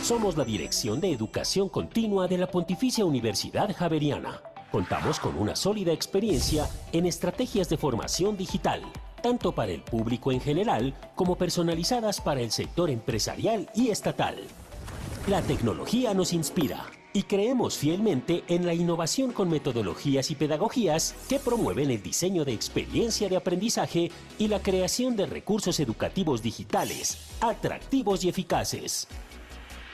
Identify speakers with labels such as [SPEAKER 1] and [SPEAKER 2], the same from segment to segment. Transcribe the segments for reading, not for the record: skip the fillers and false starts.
[SPEAKER 1] Somos la Dirección de Educación Continua de la Pontificia Universidad Javeriana. Contamos con una sólida experiencia en estrategias de formación digital, tanto para el público en general como personalizadas para el sector empresarial y estatal. La tecnología nos inspira y creemos fielmente en la innovación con metodologías y pedagogías que promueven el diseño de experiencia de aprendizaje y la creación de recursos educativos digitales, atractivos y eficaces.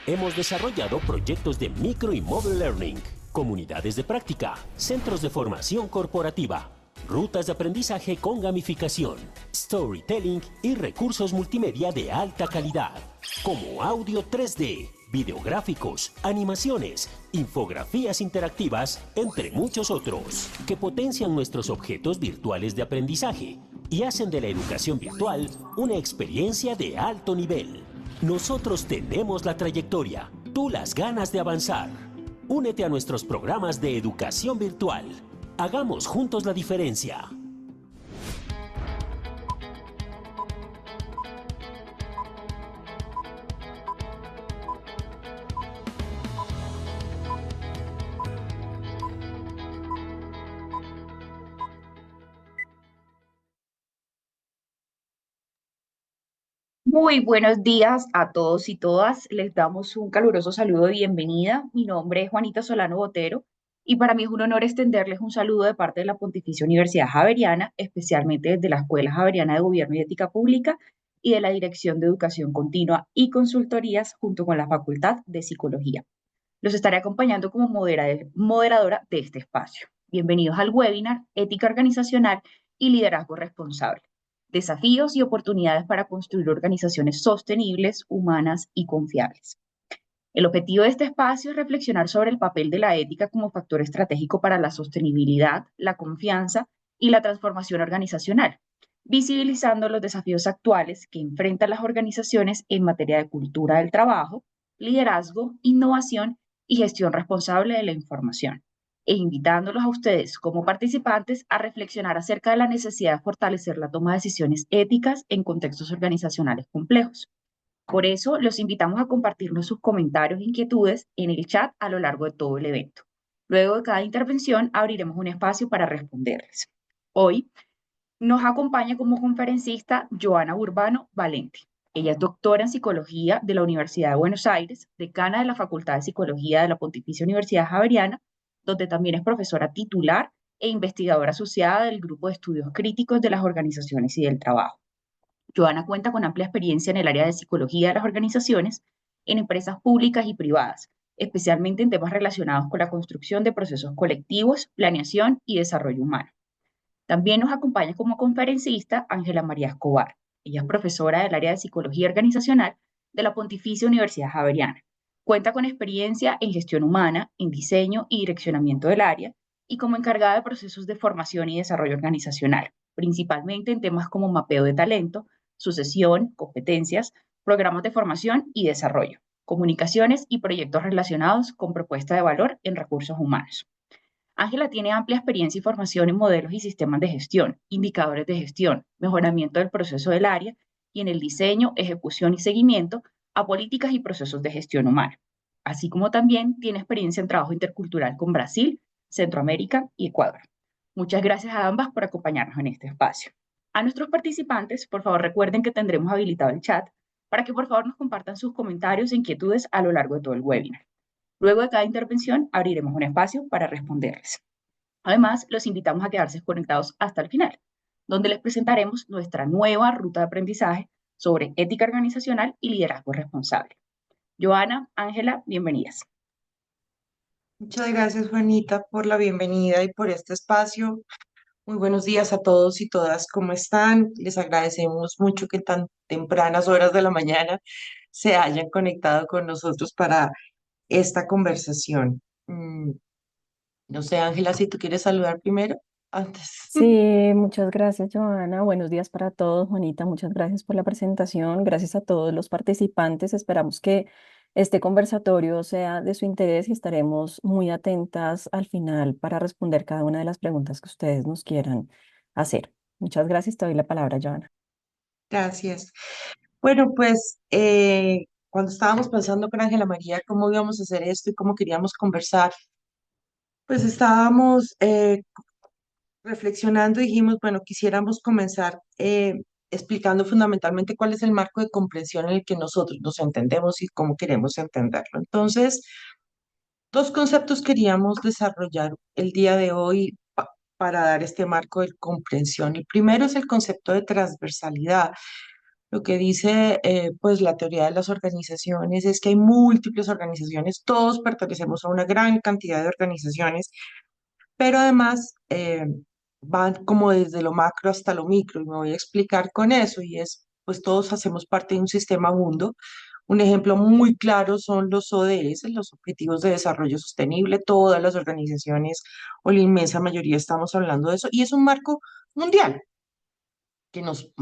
[SPEAKER 1] Hemos desarrollado proyectos de micro y mobile learning, comunidades de práctica, centros de formación corporativa, rutas de aprendizaje con gamificación, storytelling y recursos multimedia de alta calidad, como audio 3D, videográficos, animaciones, infografías interactivas, entre muchos otros, que potencian nuestros objetos virtuales de aprendizaje y hacen de la educación virtual una experiencia de alto nivel. Nosotros tenemos la trayectoria, tú las ganas de avanzar. Únete a nuestros programas de educación virtual. Hagamos juntos la diferencia.
[SPEAKER 2] Muy buenos días a todos y todas. Les damos un caluroso saludo de bienvenida. Mi nombre es Juanita Solano Botero y para mí es un honor extenderles un saludo de parte de la Pontificia Universidad Javeriana, especialmente desde la Escuela Javeriana de Gobierno y Ética Pública y de la Dirección de Educación Continua y Consultorías junto con la Facultad de Psicología. Los estaré acompañando como moderadora de este espacio. Bienvenidos al webinar Ética Organizacional y Liderazgo Responsable. Desafíos y oportunidades para construir organizaciones sostenibles, humanas y confiables. El objetivo de este espacio es reflexionar sobre el papel de la ética como factor estratégico para la sostenibilidad, la confianza y la transformación organizacional, visibilizando los desafíos actuales que enfrentan las organizaciones en materia de cultura del trabajo, liderazgo, innovación y gestión responsable de la información, e invitándolos a ustedes como participantes a reflexionar acerca de la necesidad de fortalecer la toma de decisiones éticas en contextos organizacionales complejos. Por eso, los invitamos a compartirnos sus comentarios e inquietudes en el chat a lo largo de todo el evento. Luego de cada intervención, abriremos un espacio para responderles. Hoy nos acompaña como conferencista Joana Urbano Valente. Ella es doctora en psicología de la Universidad de Buenos Aires, decana de la Facultad de Psicología de la Pontificia Universidad Javeriana, donde también es profesora titular e investigadora asociada del Grupo de Estudios Críticos de las Organizaciones y del Trabajo. Joana cuenta con amplia experiencia en el área de psicología de las organizaciones, en empresas públicas y privadas, especialmente en temas relacionados con la construcción de procesos colectivos, planeación y desarrollo humano. También nos acompaña como conferencista Ángela María Escobar. Ella es profesora del área de psicología organizacional de la Pontificia Universidad Javeriana. Cuenta con experiencia en gestión humana, en diseño y direccionamiento del área y como encargada de procesos de formación y desarrollo organizacional, principalmente en temas como mapeo de talento, sucesión, competencias, programas de formación y desarrollo, comunicaciones y proyectos relacionados con propuesta de valor en recursos humanos. Ángela tiene amplia experiencia y formación en modelos y sistemas de gestión, indicadores de gestión, mejoramiento del proceso del área y en el diseño, ejecución y seguimiento a políticas y procesos de gestión humana, así como también tiene experiencia en trabajo intercultural con Brasil, Centroamérica y Ecuador. Muchas gracias a ambas por acompañarnos en este espacio. A nuestros participantes, por favor recuerden que tendremos habilitado el chat para que por favor nos compartan sus comentarios e inquietudes a lo largo de todo el webinar. Luego de cada intervención abriremos un espacio para responderles. Además, los invitamos a quedarse conectados hasta el final, donde les presentaremos nuestra nueva ruta de aprendizaje sobre ética organizacional y liderazgo responsable. Joana, Ángela, bienvenidas.
[SPEAKER 3] Muchas gracias, Juanita, por la bienvenida y por este espacio. Muy buenos días a todos y todas, ¿cómo están? Les agradecemos mucho que tan tempranas horas de la mañana se hayan conectado con nosotros para esta conversación. No sé, Ángela, si tú quieres saludar primero, antes.
[SPEAKER 4] Sí, muchas gracias, Joana. Buenos días para todos, Juanita. Muchas gracias por la presentación. Gracias a todos los participantes. Esperamos que este conversatorio sea de su interés y estaremos muy atentas al final para responder cada una de las preguntas que ustedes nos quieran hacer. Muchas gracias. Te doy la palabra, Joana.
[SPEAKER 3] Gracias. Bueno, pues cuando estábamos pensando con Ángela María cómo íbamos a hacer esto y cómo queríamos conversar, pues estábamos reflexionando y dijimos, bueno, quisiéramos comenzar explicando fundamentalmente cuál es el marco de comprensión en el que nosotros nos entendemos y cómo queremos entenderlo. Entonces, dos conceptos queríamos desarrollar el día de hoy para dar este marco de comprensión. El primero es el concepto de transversalidad. Lo que dice pues la teoría de las organizaciones es que hay múltiples organizaciones, todos pertenecemos a una gran cantidad de organizaciones, pero además van como desde lo macro hasta lo micro, y me voy a explicar con eso, y es, pues todos hacemos parte de un sistema mundo. Un ejemplo muy claro son los ODS, los Objetivos de Desarrollo Sostenible, todas las organizaciones o la inmensa mayoría estamos hablando de eso, y es un marco mundial que nos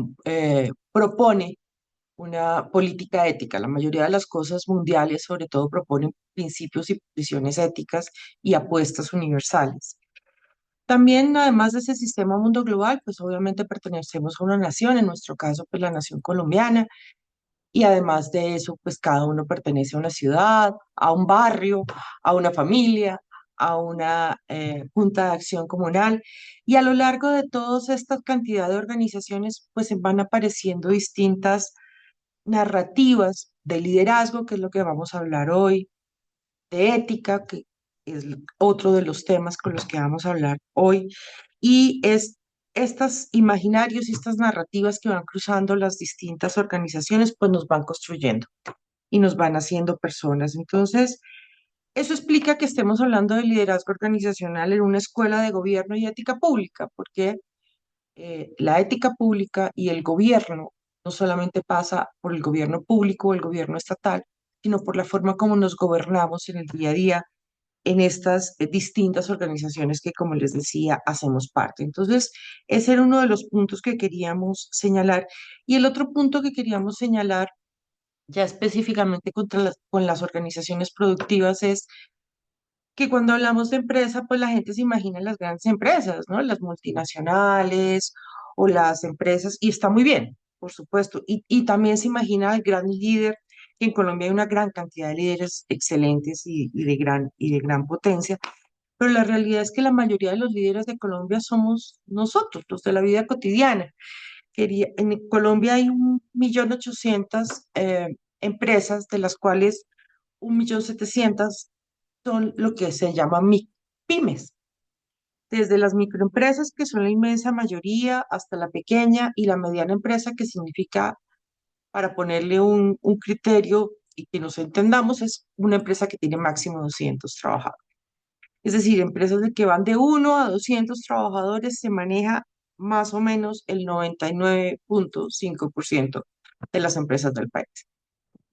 [SPEAKER 3] propone una política ética. La mayoría de las cosas mundiales, sobre todo, proponen principios y posiciones éticas y apuestas universales. También, además de ese sistema mundo global, pues obviamente pertenecemos a una nación, en nuestro caso, pues la nación colombiana, y además de eso, pues cada uno pertenece a una ciudad, a un barrio, a una familia, a una junta de acción comunal, y a lo largo de todas estas cantidad de organizaciones, pues van apareciendo distintas narrativas de liderazgo, que es lo que vamos a hablar hoy, de ética, que es otro de los temas con los que vamos a hablar hoy, y es estas imaginarios y estas narrativas que van cruzando las distintas organizaciones, pues nos van construyendo y nos van haciendo personas. Entonces, eso explica que estemos hablando de liderazgo organizacional en una escuela de gobierno y ética pública, porque la ética pública y el gobierno no solamente pasa por el gobierno público o el gobierno estatal, sino por la forma como nos gobernamos en el día a día en estas distintas organizaciones que, como les decía, hacemos parte. Entonces, ese era uno de los puntos que queríamos señalar. Y el otro punto que queríamos señalar, ya específicamente con las organizaciones productivas, es que cuando hablamos de empresa, pues la gente se imagina las grandes empresas, ¿no? Las multinacionales o las empresas, y está muy bien, por supuesto. Y también se imagina el gran líder, que en Colombia hay una gran cantidad de líderes excelentes y de gran potencia, pero la realidad es que la mayoría de los líderes de Colombia somos nosotros, los de la vida cotidiana. En Colombia hay 1.800.000 empresas, de las cuales 1.700.000 son lo que se llama pymes, desde las microempresas, que son la inmensa mayoría, hasta la pequeña y la mediana empresa, que significa, para ponerle un criterio y que nos entendamos, es una empresa que tiene máximo 200 trabajadores. Es decir, empresas de que van de 1 a 200 trabajadores se maneja más o menos el 99.5% de las empresas del país.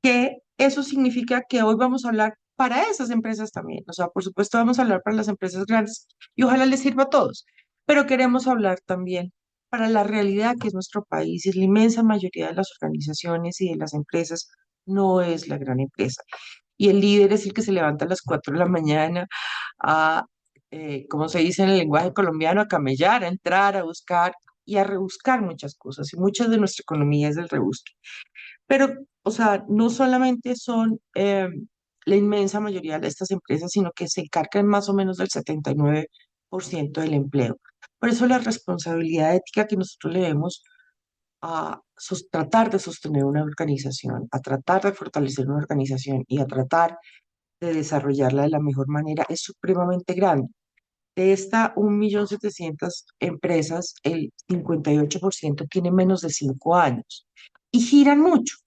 [SPEAKER 3] Que eso significa que hoy vamos a hablar para esas empresas también. O sea, por supuesto vamos a hablar para las empresas grandes y ojalá les sirva a todos, pero queremos hablar también para la realidad que es nuestro país, y la inmensa mayoría de las organizaciones y de las empresas no es la gran empresa. Y el líder es el que se levanta a las 4 de la mañana a, como se dice en el lenguaje colombiano, a camellar, a entrar, a buscar y a rebuscar muchas cosas. Y muchas de nuestra economía es del rebusque. Pero, o sea, no solamente son la inmensa mayoría de estas empresas, sino que se encargan más o menos del 79% del empleo. Por eso la responsabilidad ética que nosotros le debemos a tratar de sostener una organización, a tratar de fortalecer una organización y a tratar de desarrollarla de la mejor manera es supremamente grande. De esta 1.700.000 empresas, el 58% tiene menos de 5 años y giran mucho.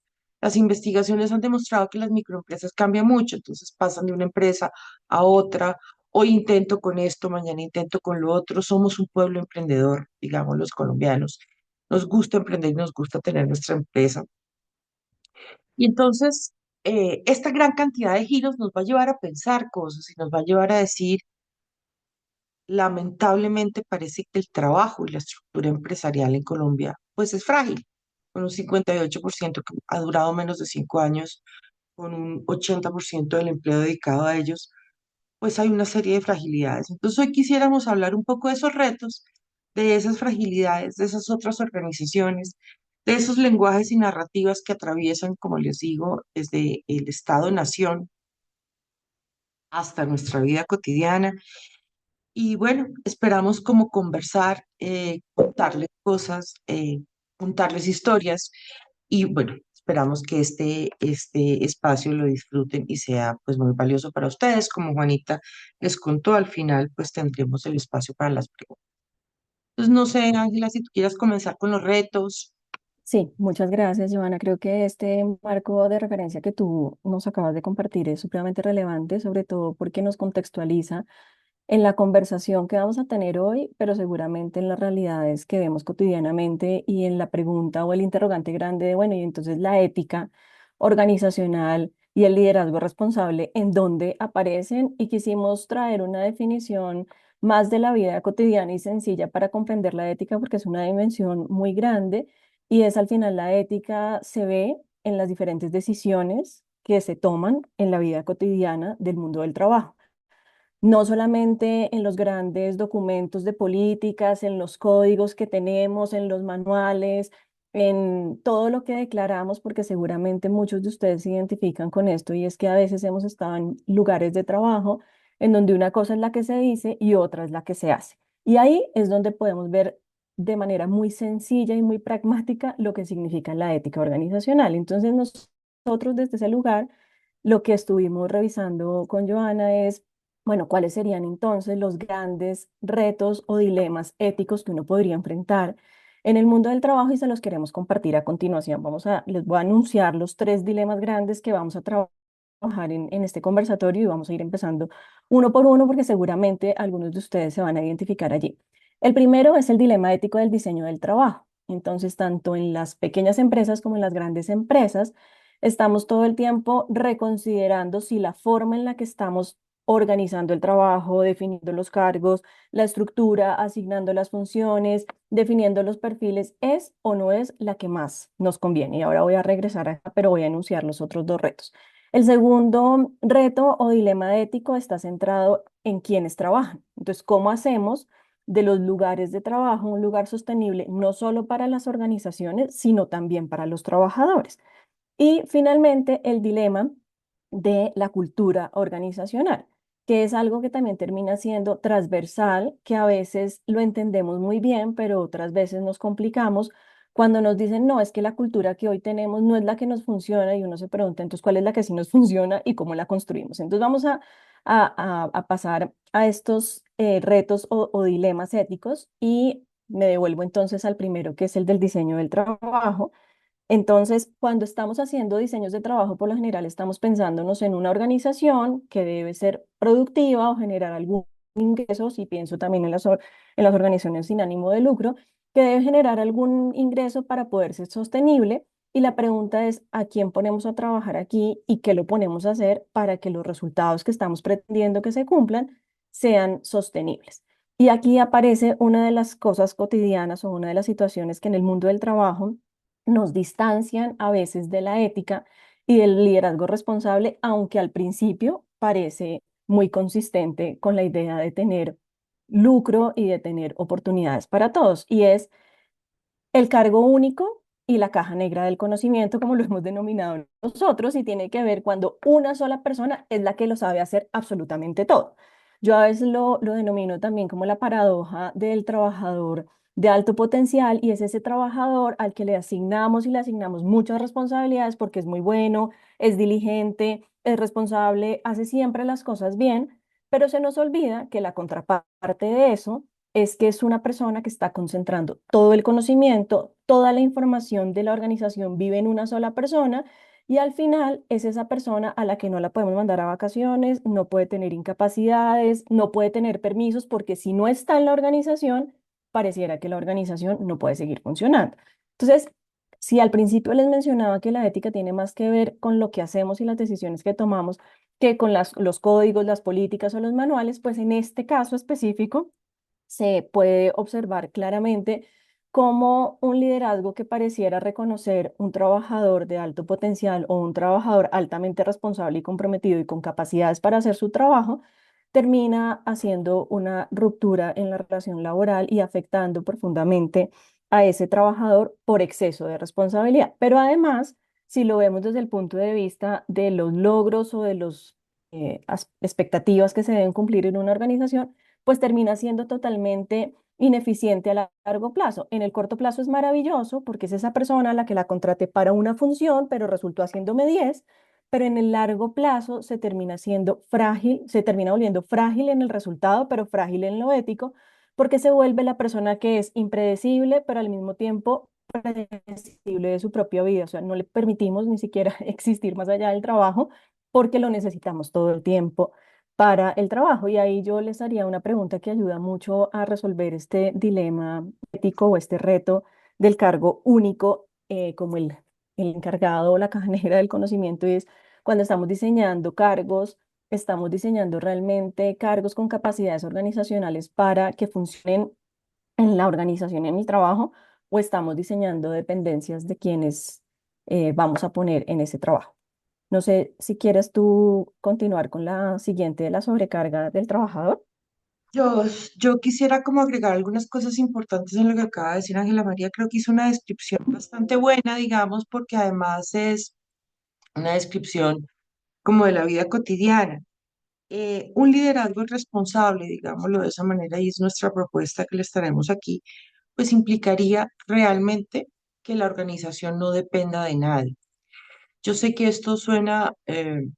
[SPEAKER 3] Las investigaciones han demostrado que las microempresas cambian mucho, entonces pasan de una empresa a otra. Hoy intento con esto, mañana intento con lo otro. Somos un pueblo emprendedor, digamos los colombianos. Nos gusta emprender y nos gusta tener nuestra empresa. Y entonces, esta gran cantidad de giros nos va a llevar a pensar cosas y nos va a llevar a decir, lamentablemente parece que el trabajo y la estructura empresarial en Colombia pues es frágil, con un 58% que ha durado menos de 5 años, con un 80% del empleo dedicado a ellos, pues hay una serie de fragilidades. Entonces hoy quisiéramos hablar un poco de esos retos, de esas fragilidades, de esas otras organizaciones, de esos lenguajes y narrativas que atraviesan, como les digo, desde el Estado-nación hasta nuestra vida cotidiana. Y bueno, esperamos como conversar, contarles cosas, contarles historias y bueno, esperamos que este espacio lo disfruten y sea pues muy valioso para ustedes. Como Juanita les contó, al final pues tendremos el espacio para las preguntas. Entonces, no sé, Ángela, si tú quieras comenzar con los retos.
[SPEAKER 4] Sí, muchas gracias, Joana. Creo que este marco de referencia que tú nos acabas de compartir es supremamente relevante, sobre todo porque nos contextualiza en la conversación que vamos a tener hoy, pero seguramente en las realidades que vemos cotidianamente y en la pregunta o el interrogante grande de, bueno, y entonces la ética organizacional y el liderazgo responsable, ¿en dónde aparecen? Y quisimos traer una definición más de la vida cotidiana y sencilla para comprender la ética, porque es una dimensión muy grande y es al final la ética se ve en las diferentes decisiones que se toman en la vida cotidiana del mundo del trabajo, no solamente en los grandes documentos de políticas, en los códigos que tenemos, en los manuales, en todo lo que declaramos, porque seguramente muchos de ustedes se identifican con esto, y es que a veces hemos estado en lugares de trabajo en donde una cosa es la que se dice y otra es la que se hace. Y ahí es donde podemos ver de manera muy sencilla y muy pragmática lo que significa la ética organizacional. Entonces, nosotros desde ese lugar, lo que estuvimos revisando con Joana es, bueno, ¿cuáles serían entonces los grandes retos o dilemas éticos que uno podría enfrentar en el mundo del trabajo? Y se los queremos compartir a continuación. Les voy a anunciar los tres dilemas grandes que vamos a trabajar en este conversatorio y vamos a ir empezando uno por uno porque seguramente algunos de ustedes se van a identificar allí. El primero es el dilema ético del diseño del trabajo. Entonces, tanto en las pequeñas empresas como en las grandes empresas, estamos todo el tiempo reconsiderando si la forma en la que estamos organizando el trabajo, definiendo los cargos, la estructura, asignando las funciones, definiendo los perfiles, es o no es la que más nos conviene. Y ahora voy a regresar acá, pero voy a enunciar los otros dos retos. El segundo reto o dilema ético está centrado en quienes trabajan. Entonces, ¿cómo hacemos de los lugares de trabajo un lugar sostenible no solo para las organizaciones, sino también para los trabajadores? Y finalmente, el dilema de la cultura organizacional, que es algo que también termina siendo transversal, que a veces lo entendemos muy bien, pero otras veces nos complicamos cuando nos dicen, no, es que la cultura que hoy tenemos no es la que nos funciona y uno se pregunta, entonces, ¿cuál es la que sí nos funciona y cómo la construimos? Entonces, vamos a pasar a estos retos o dilemas éticos y me devuelvo entonces al primero, que es el del diseño del trabajo. Entonces, cuando estamos haciendo diseños de trabajo, por lo general estamos pensándonos en una organización que debe ser productiva o generar algún ingreso, y pienso también en en las organizaciones sin ánimo de lucro, que debe generar algún ingreso para poder ser sostenible. Y la pregunta es, ¿a quién ponemos a trabajar aquí y qué lo ponemos a hacer para que los resultados que estamos pretendiendo que se cumplan sean sostenibles? Y aquí aparece una de las cosas cotidianas o una de las situaciones que en el mundo del trabajo nos distancian a veces de la ética y del liderazgo responsable, aunque al principio parece muy consistente con la idea de tener lucro y de tener oportunidades para todos. Y es el cargo único y la caja negra del conocimiento, como lo hemos denominado nosotros, y tiene que ver cuando una sola persona es la que lo sabe hacer absolutamente todo. Yo a veces lo denomino también como la paradoja del trabajador de alto potencial, y es ese trabajador al que le asignamos y le asignamos muchas responsabilidades porque es muy bueno, es diligente, es responsable, hace siempre las cosas bien, pero se nos olvida que la contraparte de eso es que es una persona que está concentrando todo el conocimiento, toda la información de la organización vive en una sola persona, y al final es esa persona a la que no la podemos mandar a vacaciones, no puede tener incapacidades, no puede tener permisos, porque si no está en la organización, pareciera que la organización no puede seguir funcionando. Entonces, si al principio les mencionaba que la ética tiene más que ver con lo que hacemos y las decisiones que tomamos que con los códigos, las políticas o los manuales, pues en este caso específico se puede observar claramente cómo un liderazgo que pareciera reconocer un trabajador de alto potencial o un trabajador altamente responsable y comprometido y con capacidades para hacer su trabajo, termina haciendo una ruptura en la relación laboral y afectando profundamente a ese trabajador por exceso de responsabilidad. Pero además, si lo vemos desde el punto de vista de los logros o de las expectativas que se deben cumplir en una organización, pues termina siendo totalmente ineficiente a largo plazo. En el corto plazo es maravilloso porque es esa persona a la que la contraté para una función, pero resultó haciéndome 10, pero en el largo plazo se termina siendo frágil, se termina volviendo frágil en el resultado, pero frágil en lo ético, porque se vuelve la persona que es impredecible, pero al mismo tiempo predecible de su propia vida. O sea, no le permitimos ni siquiera existir más allá del trabajo porque lo necesitamos todo el tiempo para el trabajo. Y ahí yo les haría una pregunta que ayuda mucho a resolver este dilema ético o este reto del cargo único, como el encargado o la caja negra del conocimiento, y es cuando estamos diseñando cargos, estamos diseñando realmente cargos con capacidades organizacionales para que funcionen en la organización y en el trabajo, o estamos diseñando dependencias de quienes vamos a poner en ese trabajo. No sé si quieres tú continuar con la siguiente de la sobrecarga del trabajador.
[SPEAKER 3] Yo, yo quisiera como agregar algunas cosas importantes en lo que acaba de decir Ángela María. Creo que hizo una descripción bastante buena, digamos, porque además es una descripción como de la vida cotidiana. Un liderazgo responsable, digámoslo de esa manera, y es nuestra propuesta que les traemos aquí, pues implicaría realmente que la organización no dependa de nadie. Yo sé que esto suena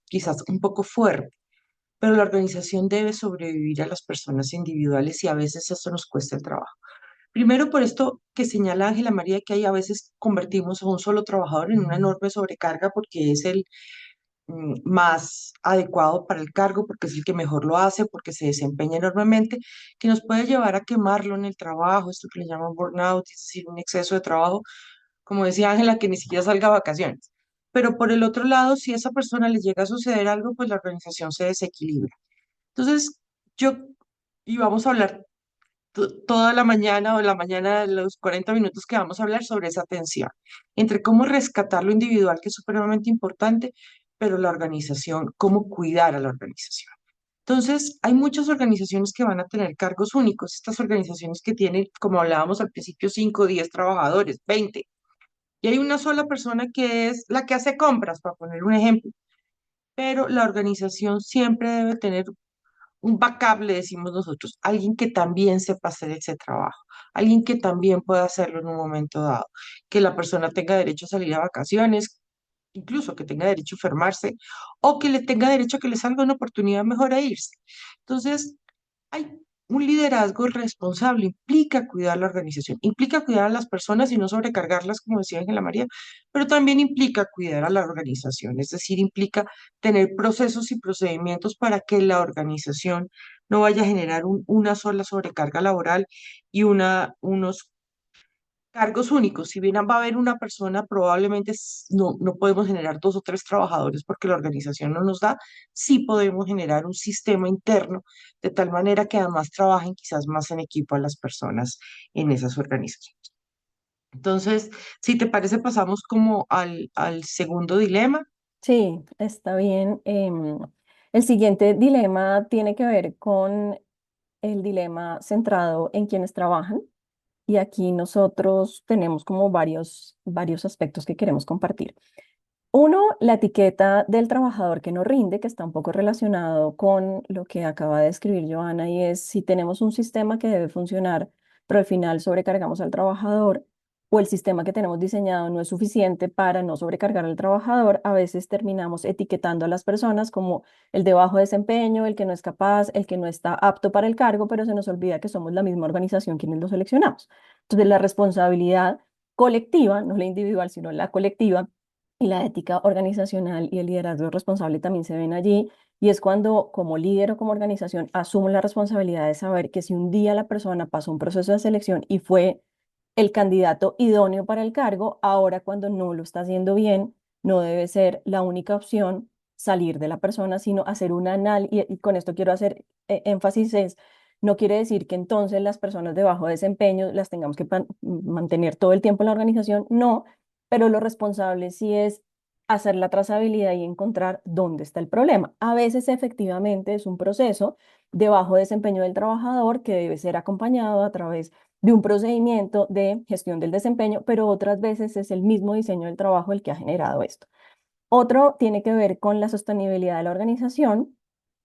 [SPEAKER 3] quizás un poco fuerte, pero la organización debe sobrevivir a las personas individuales y a veces eso nos cuesta el trabajo. Primero, por esto que señala Ángela María, que hay a veces convertimos a un solo trabajador en una enorme sobrecarga porque es el más adecuado para el cargo, porque es el que mejor lo hace, porque se desempeña enormemente, que nos puede llevar a quemarlo en el trabajo, esto que le llaman burnout, es decir, un exceso de trabajo, como decía Ángela, que ni siquiera salga a vacaciones. Pero por el otro lado, si a esa persona le llega a suceder algo, pues la organización se desequilibra. Entonces, yo, y vamos a hablar toda la mañana o la mañana de los 40 minutos que vamos a hablar sobre esa tensión, entre cómo rescatar lo individual, que es supremamente importante, pero la organización, cómo cuidar a la organización. Entonces, hay muchas organizaciones que van a tener cargos únicos, estas organizaciones que tienen, como hablábamos al principio, 5, 10 trabajadores, 20, y hay una sola persona que es la que hace compras, para poner un ejemplo, pero la organización siempre debe tener un backup, le decimos nosotros, alguien que también sepa hacer ese trabajo, alguien que también pueda hacerlo en un momento dado, que la persona tenga derecho a salir a vacaciones, incluso que tenga derecho a enfermarse, o que le tenga derecho a que le salga una oportunidad mejor a irse. Entonces, hay un liderazgo responsable, implica cuidar la organización, implica cuidar a las personas y no sobrecargarlas, como decía Ángela María, pero también implica cuidar a la organización, es decir, implica tener procesos y procedimientos para que la organización no vaya a generar una sola sobrecarga laboral y unos cargos únicos. Si bien va a haber una persona, probablemente no podemos generar dos o tres trabajadores porque la organización no nos da. Sí podemos generar un sistema interno de tal manera que además trabajen quizás más en equipo a las personas en esas organizaciones. Entonces, si te parece, pasamos como al segundo dilema.
[SPEAKER 4] Sí, está bien. El siguiente dilema tiene que ver con el dilema centrado en quienes trabajan. Y aquí nosotros tenemos como varios aspectos que queremos compartir. Uno, la etiqueta del trabajador que no rinde, que está un poco relacionado con lo que acaba de describir Joana, y es si tenemos un sistema que debe funcionar, pero al final sobrecargamos al trabajador, o el sistema que tenemos diseñado no es suficiente para no sobrecargar al trabajador, a veces terminamos etiquetando a las personas como el de bajo desempeño, el que no es capaz, el que no está apto para el cargo, pero se nos olvida que somos la misma organización quienes lo seleccionamos. Entonces, la responsabilidad colectiva, no la individual, sino la colectiva, y la ética organizacional y el liderazgo responsable también se ven allí. Y es cuando, como líder o como organización, asumo la responsabilidad de saber que si un día la persona pasó un proceso de selección y fue el candidato idóneo para el cargo, ahora cuando no lo está haciendo bien, no debe ser la única opción salir de la persona, sino hacer un análisis, y con esto quiero hacer énfasis, no quiere decir que entonces las personas de bajo desempeño las tengamos que mantener todo el tiempo en la organización, no, pero lo responsable sí es hacer la trazabilidad y encontrar dónde está el problema. A veces efectivamente es un proceso de bajo desempeño del trabajador que debe ser acompañado a través de un procedimiento de gestión del desempeño, pero otras veces es el mismo diseño del trabajo el que ha generado esto. Otro tiene que ver con la sostenibilidad de la organización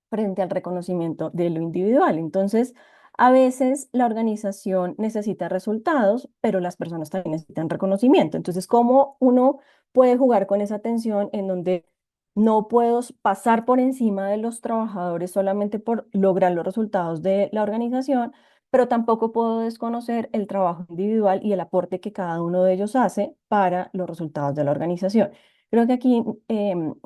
[SPEAKER 4] frente al reconocimiento de lo individual. Entonces, a veces la organización necesita resultados, pero las personas también necesitan reconocimiento. Entonces, ¿cómo uno puede jugar con esa tensión en donde no puedo pasar por encima de los trabajadores solamente por lograr los resultados de la organización, pero tampoco puedo desconocer el trabajo individual y el aporte que cada uno de ellos hace para los resultados de la organización? Creo que aquí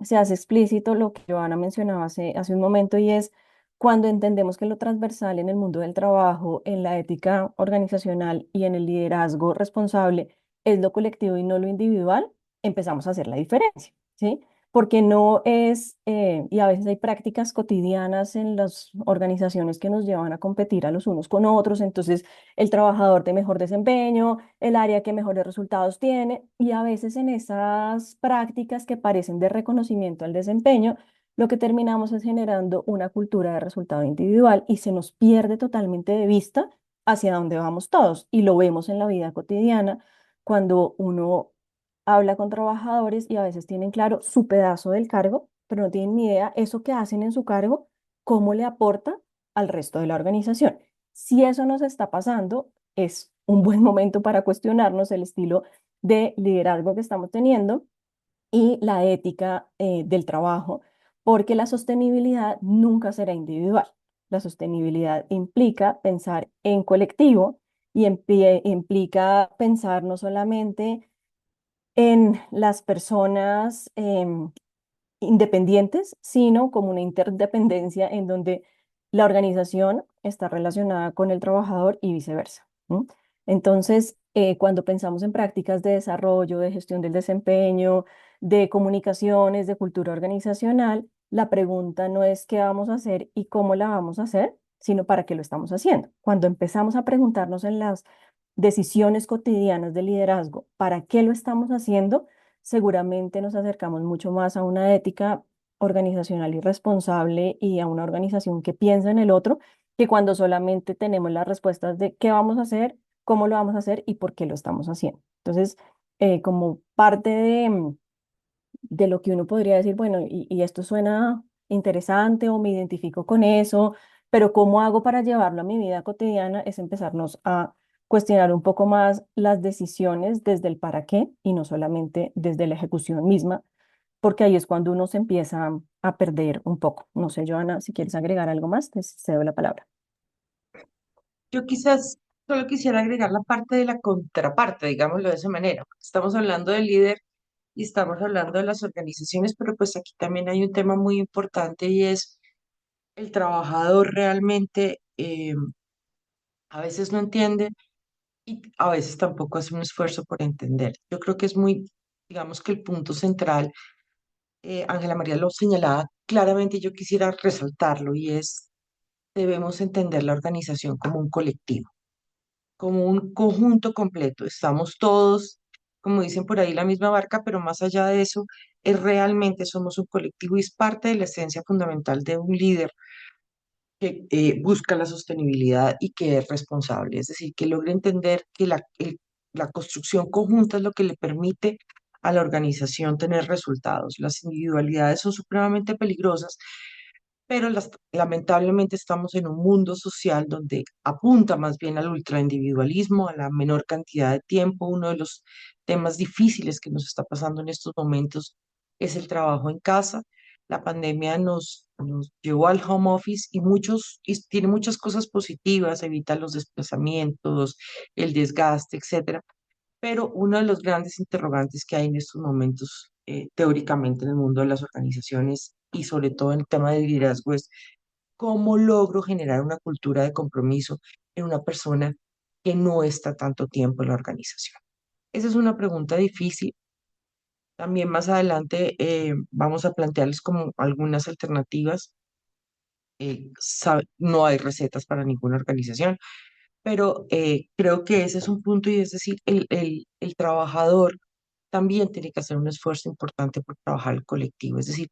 [SPEAKER 4] se hace explícito lo que Joana mencionaba hace un momento y es cuando entendemos que lo transversal en el mundo del trabajo, en la ética organizacional y en el liderazgo responsable es lo colectivo y no lo individual, empezamos a hacer la diferencia, ¿sí? Porque no es, y a veces hay prácticas cotidianas en las organizaciones que nos llevan a competir a los unos con otros, entonces el trabajador de mejor desempeño, el área que mejores resultados tiene, y a veces en esas prácticas que parecen de reconocimiento al desempeño, lo que terminamos es generando una cultura de resultado individual y se nos pierde totalmente de vista hacia dónde vamos todos, y lo vemos en la vida cotidiana cuando uno habla con trabajadores y a veces tienen claro su pedazo del cargo, pero no tienen ni idea eso que hacen en su cargo, cómo le aporta al resto de la organización. Si eso nos está pasando, es un buen momento para cuestionarnos el estilo de liderazgo que estamos teniendo y la ética del trabajo, porque la sostenibilidad nunca será individual. La sostenibilidad implica pensar en colectivo y implica pensar no solamente en las personas independientes, sino como una interdependencia en donde la organización está relacionada con el trabajador y viceversa, ¿no? Entonces, cuando pensamos en prácticas de desarrollo, de gestión del desempeño, de comunicaciones, de cultura organizacional, la pregunta no es qué vamos a hacer y cómo la vamos a hacer, sino para qué lo estamos haciendo. Cuando empezamos a preguntarnos en las decisiones cotidianas de liderazgo, ¿para qué lo estamos haciendo? Seguramente nos acercamos mucho más a una ética organizacional y responsable y a una organización que piensa en el otro, que cuando solamente tenemos las respuestas de qué vamos a hacer, cómo lo vamos a hacer y por qué lo estamos haciendo. Entonces, como parte de lo que uno podría decir, bueno, y esto suena interesante o me identifico con eso, pero ¿cómo hago para llevarlo a mi vida cotidiana? Es empezarnos a cuestionar un poco más las decisiones desde el para qué y no solamente desde la ejecución misma, porque ahí es cuando uno se empieza a perder un poco. No sé, Joana, si quieres agregar algo más, te cedo la palabra.
[SPEAKER 3] Yo quizás solo quisiera agregar la parte de la contraparte, digámoslo de esa manera. Estamos hablando del líder y estamos hablando de las organizaciones, pero pues aquí también hay un tema muy importante y es el trabajador realmente a veces no entiende y a veces tampoco hace un esfuerzo por entender. Yo creo que es muy, digamos que el punto central, Ángela María lo señalaba claramente, y yo quisiera resaltarlo y es, debemos entender la organización como un colectivo, como un conjunto completo. Estamos todos, como dicen por ahí, la misma barca, pero más allá de eso, es realmente somos un colectivo y es parte de la esencia fundamental de un líder que busca la sostenibilidad y que es responsable. Es decir, que logra entender que la construcción conjunta es lo que le permite a la organización tener resultados. Las individualidades son supremamente peligrosas, pero lamentablemente estamos en un mundo social donde apunta más bien al ultraindividualismo, a la menor cantidad de tiempo. Uno de los temas difíciles que nos está pasando en estos momentos es el trabajo en casa. La pandemia nos llevó al home office y tiene muchas cosas positivas, evita los desplazamientos, el desgaste, etcétera. Pero uno de los grandes interrogantes que hay en estos momentos, teóricamente en el mundo de las organizaciones y sobre todo en el tema de liderazgo es cómo logro generar una cultura de compromiso en una persona que no está tanto tiempo en la organización. Esa es una pregunta difícil. También más adelante vamos a plantearles como algunas alternativas. No hay recetas para ninguna organización, pero creo que ese es un punto y es decir, el trabajador también tiene que hacer un esfuerzo importante por trabajar el colectivo. Es decir,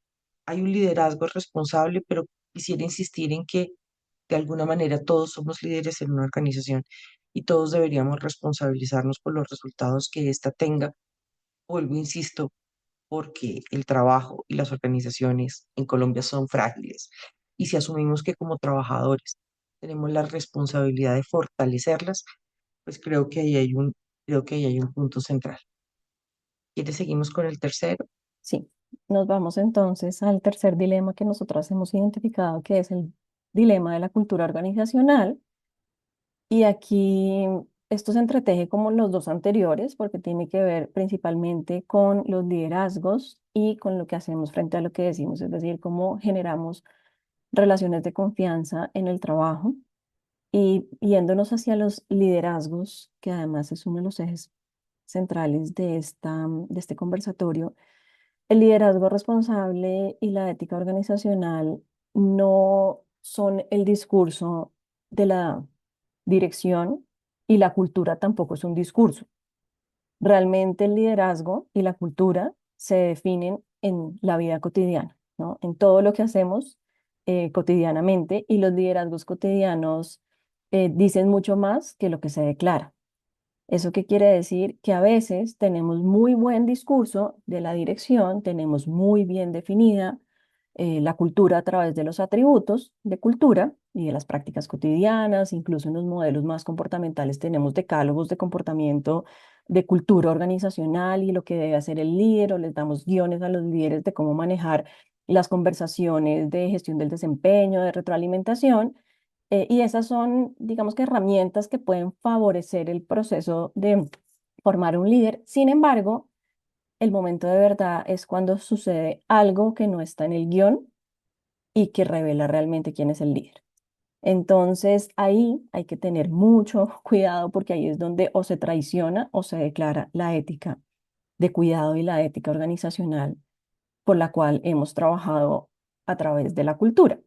[SPEAKER 3] hay un liderazgo responsable, pero quisiera insistir en que de alguna manera todos somos líderes en una organización y todos deberíamos responsabilizarnos por los resultados que ésta tenga. Vuelvo, insisto, porque el trabajo y las organizaciones en Colombia son frágiles. Y si asumimos que como trabajadores tenemos la responsabilidad de fortalecerlas, pues creo que ahí hay un punto central. ¿Quieres seguimos con el tercero?
[SPEAKER 4] Sí, nos vamos entonces al tercer dilema que nosotros hemos identificado, que es el dilema de la cultura organizacional. Y aquí esto se entreteje como los dos anteriores, porque tiene que ver principalmente con los liderazgos y con lo que hacemos frente a lo que decimos, es decir, cómo generamos relaciones de confianza en el trabajo. Y yéndonos hacia los liderazgos, que además es uno de los ejes centrales de este conversatorio, el liderazgo responsable y la ética organizacional no son el discurso de la dirección y la cultura tampoco es un discurso. Realmente el liderazgo y la cultura se definen en la vida cotidiana, ¿no? En todo lo que hacemos cotidianamente y los liderazgos cotidianos dicen mucho más que lo que se declara. ¿Eso qué quiere decir? Que a veces tenemos muy buen discurso de la dirección, tenemos muy bien definida la cultura a través de los atributos de cultura y de las prácticas cotidianas, incluso en los modelos más comportamentales tenemos decálogos de comportamiento de cultura organizacional y lo que debe hacer el líder, o les damos guiones a los líderes de cómo manejar las conversaciones de gestión del desempeño, de retroalimentación. Y esas son, digamos que herramientas que pueden favorecer el proceso de formar un líder. Sin embargo, el momento de verdad es cuando sucede algo que no está en el guión y que revela realmente quién es el líder. Entonces, ahí hay que tener mucho cuidado porque ahí es donde o se traiciona o se declara la ética de cuidado y la ética organizacional por la cual hemos trabajado a través de la cultura.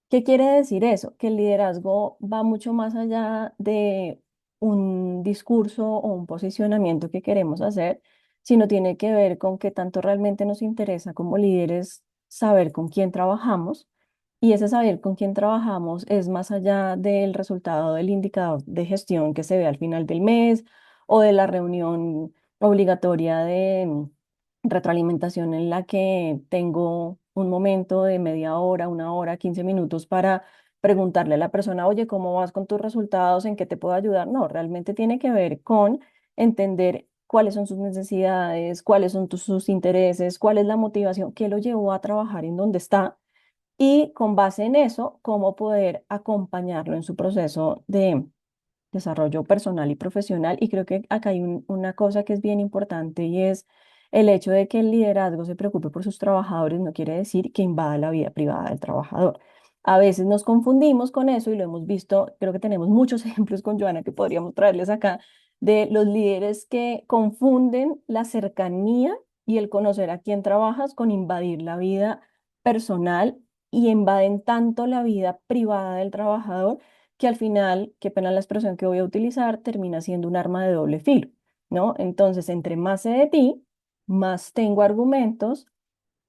[SPEAKER 4] ¿Qué quiere decir eso? Que el liderazgo va mucho más allá de un discurso o un posicionamiento que queremos hacer, sino tiene que ver con qué tanto realmente nos interesa como líderes saber con quién trabajamos. Y ese saber con quién trabajamos es más allá del resultado del indicador de gestión que se ve al final del mes o de la reunión obligatoria de retroalimentación en la que tengo un momento de media hora, una hora, 15 minutos para preguntarle a la persona, oye, ¿cómo vas con tus resultados? ¿En qué te puedo ayudar? No, realmente tiene que ver con entender cuáles son sus necesidades, cuáles son sus intereses, cuál es la motivación que lo llevó a trabajar en donde está y con base en eso, cómo poder acompañarlo en su proceso de desarrollo personal y profesional. Y creo que acá hay una cosa que es bien importante y es el hecho de que el liderazgo se preocupe por sus trabajadores no quiere decir que invada la vida privada del trabajador. A veces nos confundimos con eso y lo hemos visto, creo que tenemos muchos ejemplos con Joana que podríamos traerles acá, de los líderes que confunden la cercanía y el conocer a quién trabajas con invadir la vida personal y invaden tanto la vida privada del trabajador que al final, qué pena la expresión que voy a utilizar, termina siendo un arma de doble filo, ¿no? Entonces, entre más sé de ti, más tengo argumentos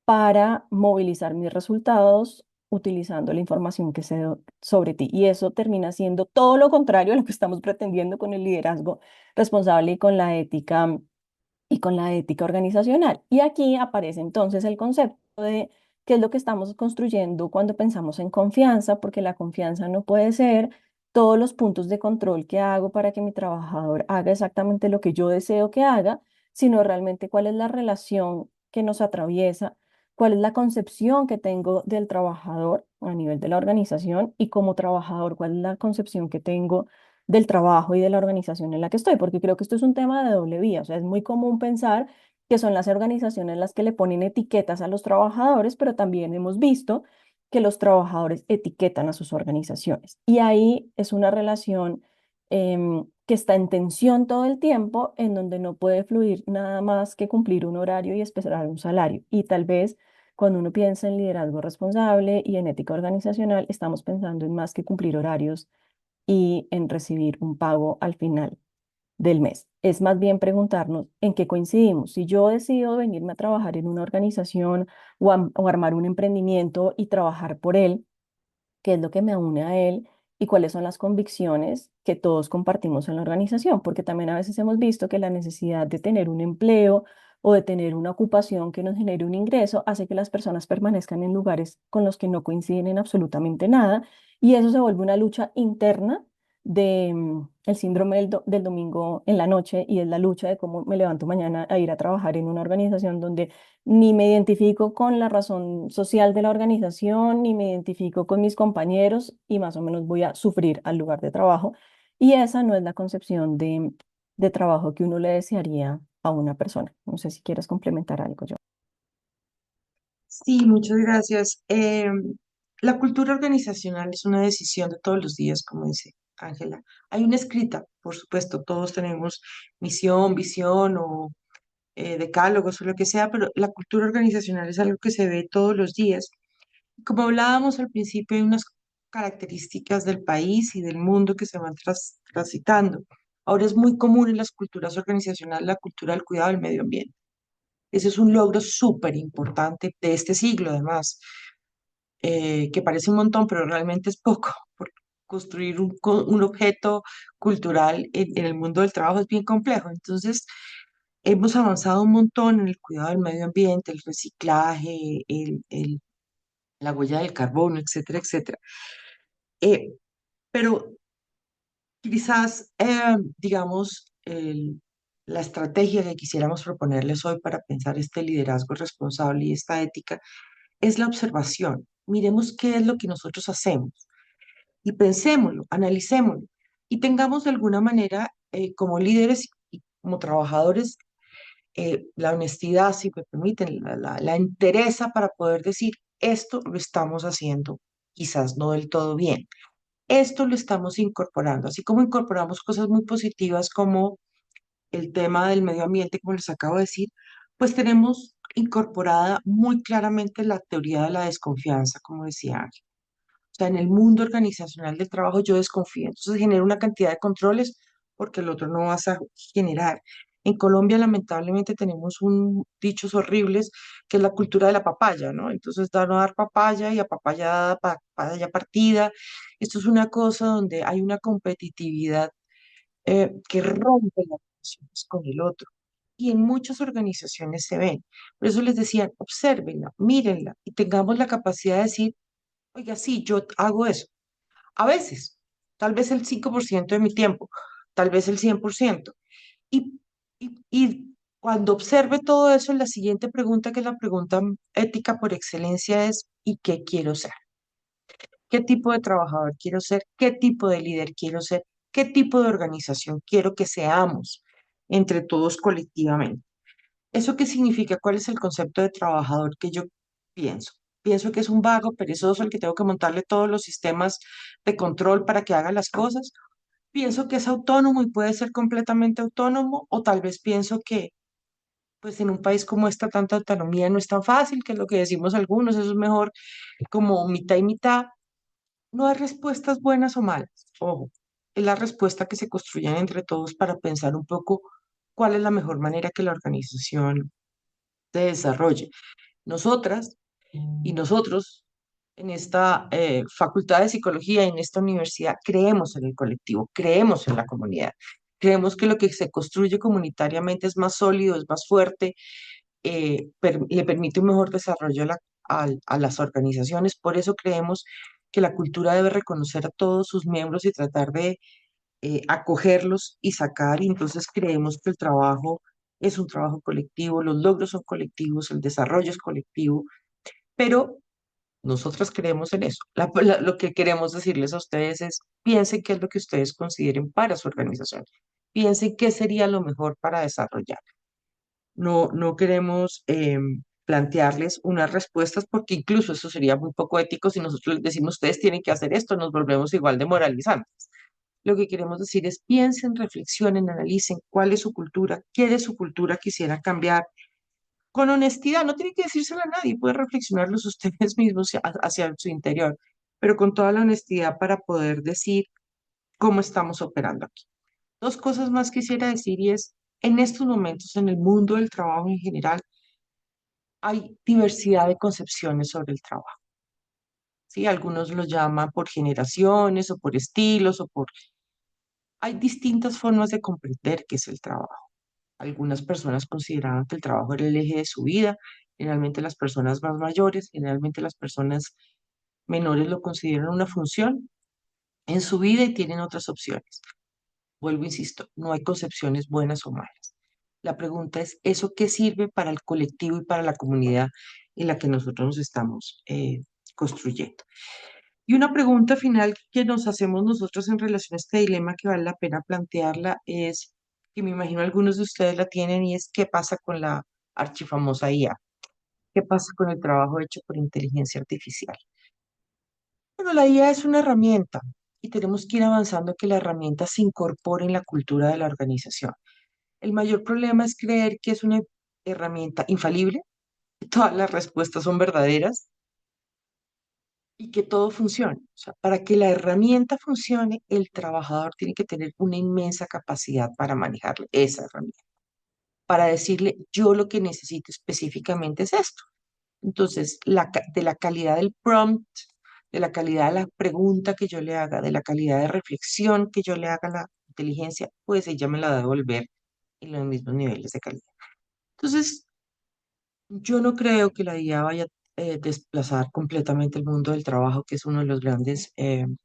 [SPEAKER 4] para movilizar mis resultados utilizando la información que sé sobre ti. Y eso termina siendo todo lo contrario a lo que estamos pretendiendo con el liderazgo responsable y con la ética organizacional. Y aquí aparece entonces el concepto de qué es lo que estamos construyendo cuando pensamos en confianza, porque la confianza no puede ser todos los puntos de control que hago para que mi trabajador haga exactamente lo que yo deseo que haga, sino realmente cuál es la relación que nos atraviesa, cuál es la concepción que tengo del trabajador a nivel de la organización y como trabajador, cuál es la concepción que tengo del trabajo y de la organización en la que estoy, porque creo que esto es un tema de doble vía, o sea, es muy común pensar que son las organizaciones las que le ponen etiquetas a los trabajadores, pero también hemos visto que los trabajadores etiquetan a sus organizaciones. Y ahí es una relación que está en tensión todo el tiempo, en donde no puede fluir nada más que cumplir un horario y esperar un salario. Y tal vez cuando uno piensa en liderazgo responsable y en ética organizacional, estamos pensando en más que cumplir horarios y en recibir un pago al final del mes. Es más bien preguntarnos en qué coincidimos. Si yo decido venirme a trabajar en una organización o armar un emprendimiento y trabajar por él, qué es lo que me une a él y cuáles son las convicciones que todos compartimos en la organización, porque también a veces hemos visto que la necesidad de tener un empleo o de tener una ocupación que nos genere un ingreso hace que las personas permanezcan en lugares con los que no coinciden en absolutamente nada y eso se vuelve una lucha interna de el síndrome del domingo en la noche y es la lucha de cómo me levanto mañana a ir a trabajar en una organización donde ni me identifico con la razón social de la organización, ni me identifico con mis compañeros y más o menos voy a sufrir al lugar de trabajo. Y esa no es la concepción de trabajo que uno le desearía a una persona. No sé si quieres complementar algo yo.
[SPEAKER 3] Sí, muchas gracias. La cultura organizacional es una decisión de todos los días, como dice Ángela. Hay una escrita, por supuesto, todos tenemos misión, visión o decálogos o lo que sea, pero la cultura organizacional es algo que se ve todos los días. Como hablábamos al principio, hay unas características del país y del mundo que se van transitando. Ahora es muy común en las culturas organizacionales la cultura del cuidado del medio ambiente. Ese es un logro súper importante de este siglo, además, que parece un montón, pero realmente es poco, porque construir un objeto cultural en el mundo del trabajo es bien complejo. Entonces, hemos avanzado un montón en el cuidado del medio ambiente, el reciclaje, la huella del carbono, etcétera, etcétera. Eh, pero quizás, digamos, la estrategia que quisiéramos proponerles hoy para pensar este liderazgo responsable y esta ética es la observación. Miremos qué es lo que nosotros hacemos y pensémoslo, analicémoslo y tengamos de alguna manera como líderes y como trabajadores la honestidad, si me permiten, la entereza para poder decir esto lo estamos haciendo, quizás no del todo bien. Esto lo estamos incorporando, así como incorporamos cosas muy positivas como el tema del medio ambiente, como les acabo de decir, pues tenemos incorporada muy claramente la teoría de la desconfianza, como decía Ángel. O sea, en el mundo organizacional del trabajo yo desconfío. Entonces genera una cantidad de controles porque el otro no vas a generar. En Colombia, lamentablemente, tenemos un dichos horribles que es la cultura de la papaya, ¿no? Entonces, dar no dar papaya y a papaya dada, papaya partida. Esto es una cosa donde hay una competitividad que rompe las relaciones con el otro. Y en muchas organizaciones se ven. Por eso les decía, obsérvenla, mírenla y tengamos la capacidad de decir, oiga, sí, yo hago eso. A veces, tal vez el 5% de mi tiempo, tal vez el 100%. Y, y cuando observe todo eso, la siguiente pregunta, que es la pregunta ética por excelencia, es ¿y qué quiero ser? ¿Qué tipo de trabajador quiero ser? ¿Qué tipo de líder quiero ser? ¿Qué tipo de organización quiero que seamos entre todos colectivamente? ¿Eso qué significa? ¿Cuál es el concepto de trabajador que yo pienso? Pienso que es un vago perezoso al que tengo que montarle todos los sistemas de control para que haga las cosas. Pienso que es autónomo y puede ser completamente autónomo, o tal vez pienso que, pues en un país como esta, tanta autonomía no es tan fácil, que es lo que decimos algunos, eso es mejor como mitad y mitad. No hay respuestas buenas o malas, ojo, es la respuesta que se construyen entre todos para pensar un poco cuál es la mejor manera que la organización se desarrolle. Nosotras y nosotros en esta facultad de psicología, en esta universidad, creemos en el colectivo, creemos en la comunidad, creemos que lo que se construye comunitariamente es más sólido, es más fuerte, le permite un mejor desarrollo a las organizaciones. Por eso creemos que la cultura debe reconocer a todos sus miembros y tratar de acogerlos y sacar. Y entonces creemos que el trabajo es un trabajo colectivo, los logros son colectivos, el desarrollo es colectivo, pero nosotros creemos en eso. Lo que queremos decirles a ustedes es, piensen qué es lo que ustedes consideren para su organización. Piensen qué sería lo mejor para desarrollar. No queremos plantearles unas respuestas porque incluso eso sería muy poco ético si nosotros les decimos, ustedes tienen que hacer esto, nos volvemos igual de moralizantes. Lo que queremos decir es, piensen, reflexionen, analicen cuál es su cultura, qué de su cultura quisieran cambiar con honestidad, no tiene que decírselo a nadie, puede reflexionarlos ustedes mismos hacia su interior, pero con toda la honestidad para poder decir cómo estamos operando aquí. Dos cosas más quisiera decir y es, en estos momentos, en el mundo del trabajo en general, hay diversidad de concepciones sobre el trabajo. ¿sí? Algunos lo llaman por generaciones o por estilos o por... Hay distintas formas de comprender qué es el trabajo. Algunas personas consideraban que el trabajo era el eje de su vida. Generalmente las personas más mayores, generalmente las personas menores lo consideran una función en su vida y tienen otras opciones. Vuelvo, insisto, no hay concepciones buenas o malas. La pregunta es, ¿eso qué sirve para el colectivo y para la comunidad en la que nosotros nos estamos construyendo? Y una pregunta final que nos hacemos nosotros en relación a este dilema que vale la pena plantearla es, que me imagino algunos de ustedes la tienen, y es ¿qué pasa con la archifamosa IA? ¿Qué pasa con el trabajo hecho por inteligencia artificial? Bueno, la IA es una herramienta y tenemos que ir avanzando que la herramienta se incorpore en la cultura de la organización. El mayor problema es creer que es una herramienta infalible, que todas las respuestas son verdaderas y que todo funcione. O sea, para que la herramienta funcione, el trabajador tiene que tener una inmensa capacidad para manejar esa herramienta, para decirle, yo lo que necesito específicamente es esto. Entonces, de la calidad del prompt, de la calidad de la pregunta que yo le haga, de la calidad de reflexión que yo le haga a la inteligencia, pues ella me la va a devolver en los mismos niveles de calidad. Entonces, yo no creo que la IA vaya a desplazar completamente el mundo del trabajo, que es uno de los grandes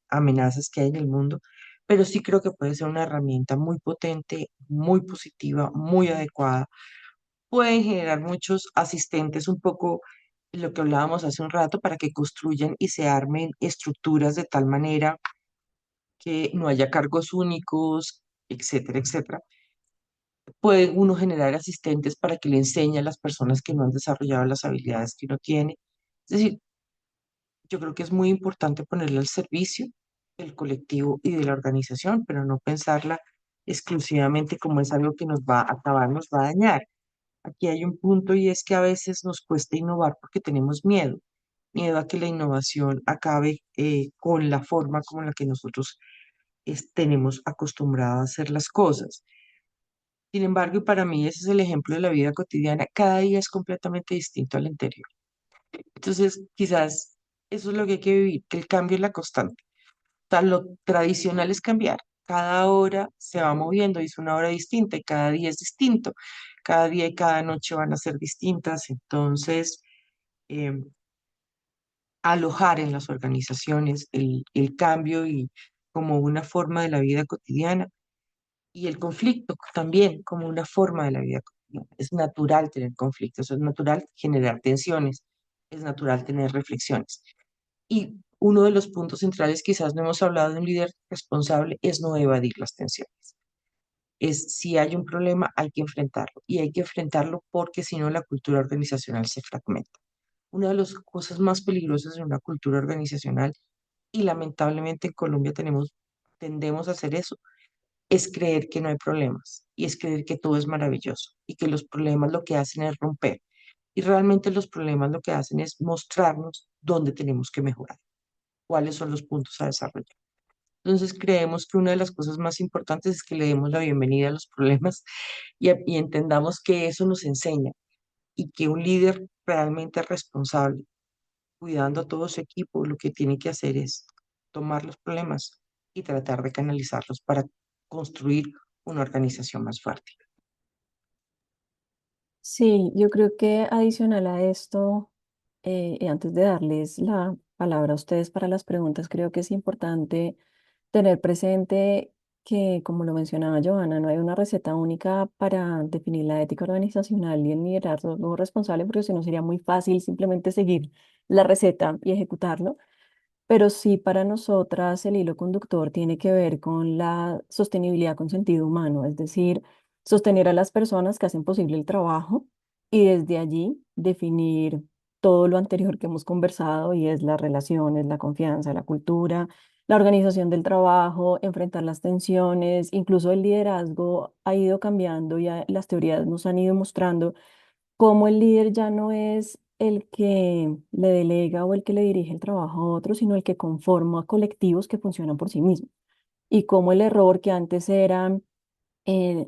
[SPEAKER 3] amenazas que hay en el mundo, pero sí creo que puede ser una herramienta muy potente, muy positiva, muy adecuada. Pueden generar muchos asistentes, un poco lo que hablábamos hace un rato, para que construyan y se armen estructuras de tal manera que no haya cargos únicos, etcétera, etcétera. Puede uno generar asistentes para que le enseñe a las personas que no han desarrollado las habilidades que uno tiene. Es decir, yo creo que es muy importante ponerla al servicio del colectivo y de la organización, pero no pensarla exclusivamente como es algo que nos va a acabar, nos va a dañar. Aquí hay un punto, y es que a veces nos cuesta innovar porque tenemos miedo, miedo a que la innovación acabe con la forma como la que nosotros tenemos acostumbrado a hacer las cosas. Sin embargo, y para mí ese es el ejemplo de la vida cotidiana, cada día es completamente distinto al anterior. Entonces, quizás eso es lo que hay que vivir, que el cambio es la constante. O sea, lo tradicional es cambiar. Cada hora se va moviendo y es una hora distinta y cada día es distinto. Cada día y cada noche van a ser distintas. Entonces, eh, alojar en las organizaciones el cambio y como una forma de la vida cotidiana, y el conflicto también como una forma de la vida cotidiana. Es natural tener conflictos, es natural generar tensiones, es natural tener reflexiones. Y uno de los puntos centrales, quizás no hemos hablado de un líder responsable, es no evadir las tensiones. Es si hay un problema, hay que enfrentarlo. Y hay que enfrentarlo porque si no, la cultura organizacional se fragmenta. Una de las cosas más peligrosas en una cultura organizacional, y lamentablemente en Colombia tendemos a hacer eso, es creer que no hay problemas y es creer que todo es maravilloso y que los problemas lo que hacen es romper. Y realmente los problemas lo que hacen es mostrarnos dónde tenemos que mejorar, cuáles son los puntos a desarrollar. Entonces creemos que una de las cosas más importantes es que le demos la bienvenida a los problemas y entendamos que eso nos enseña, y que un líder realmente responsable, cuidando a todo su equipo, lo que tiene que hacer es tomar los problemas y tratar de canalizarlos para construir una organización más fuerte.
[SPEAKER 4] Sí, yo creo que adicional a esto, y antes de darles la palabra a ustedes para las preguntas, creo que es importante tener presente que, como lo mencionaba Johanna, no hay una receta única para definir la ética organizacional y el liderazgo responsable, porque si no sería muy fácil simplemente seguir la receta y ejecutarlo. Pero sí, para nosotras el hilo conductor tiene que ver con la sostenibilidad con sentido humano, es decir, sostener a las personas que hacen posible el trabajo y desde allí definir todo lo anterior que hemos conversado, y es las relaciones, la confianza, la cultura, la organización del trabajo, enfrentar las tensiones. Incluso el liderazgo ha ido cambiando y las teorías nos han ido mostrando cómo el líder ya no es el que le delega o el que le dirige el trabajo a otros, sino el que conforma colectivos que funcionan por sí mismos. Y cómo el error que antes era eh,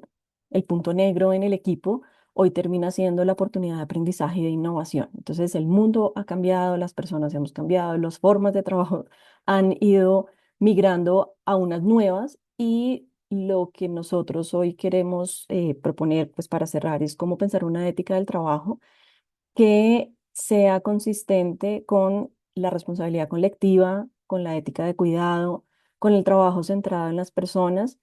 [SPEAKER 4] el punto negro en el equipo, hoy termina siendo la oportunidad de aprendizaje y de innovación. Entonces, el mundo ha cambiado, las personas hemos cambiado, las formas de trabajo han ido migrando a unas nuevas y lo que nosotros hoy queremos proponer, pues para cerrar, es cómo pensar una ética del trabajo que sea consistente con la responsabilidad colectiva, con la ética de cuidado, con el trabajo centrado en las personas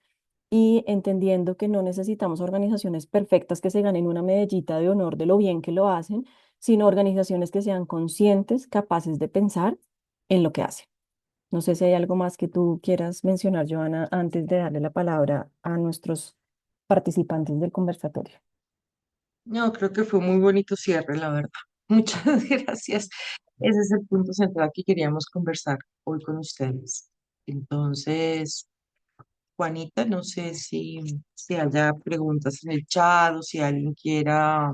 [SPEAKER 4] y entendiendo que no necesitamos organizaciones perfectas que se ganen una medallita de honor de lo bien que lo hacen, sino organizaciones que sean conscientes, capaces de pensar en lo que hacen. No sé si hay algo más que tú quieras mencionar, Joana, antes de darle la palabra a nuestros participantes del conversatorio.
[SPEAKER 3] No, creo que fue muy bonito cierre, la verdad. Muchas gracias. Ese es el punto central que queríamos conversar hoy con ustedes. Entonces, Juanita, no sé si haya preguntas en el chat o si alguien quiera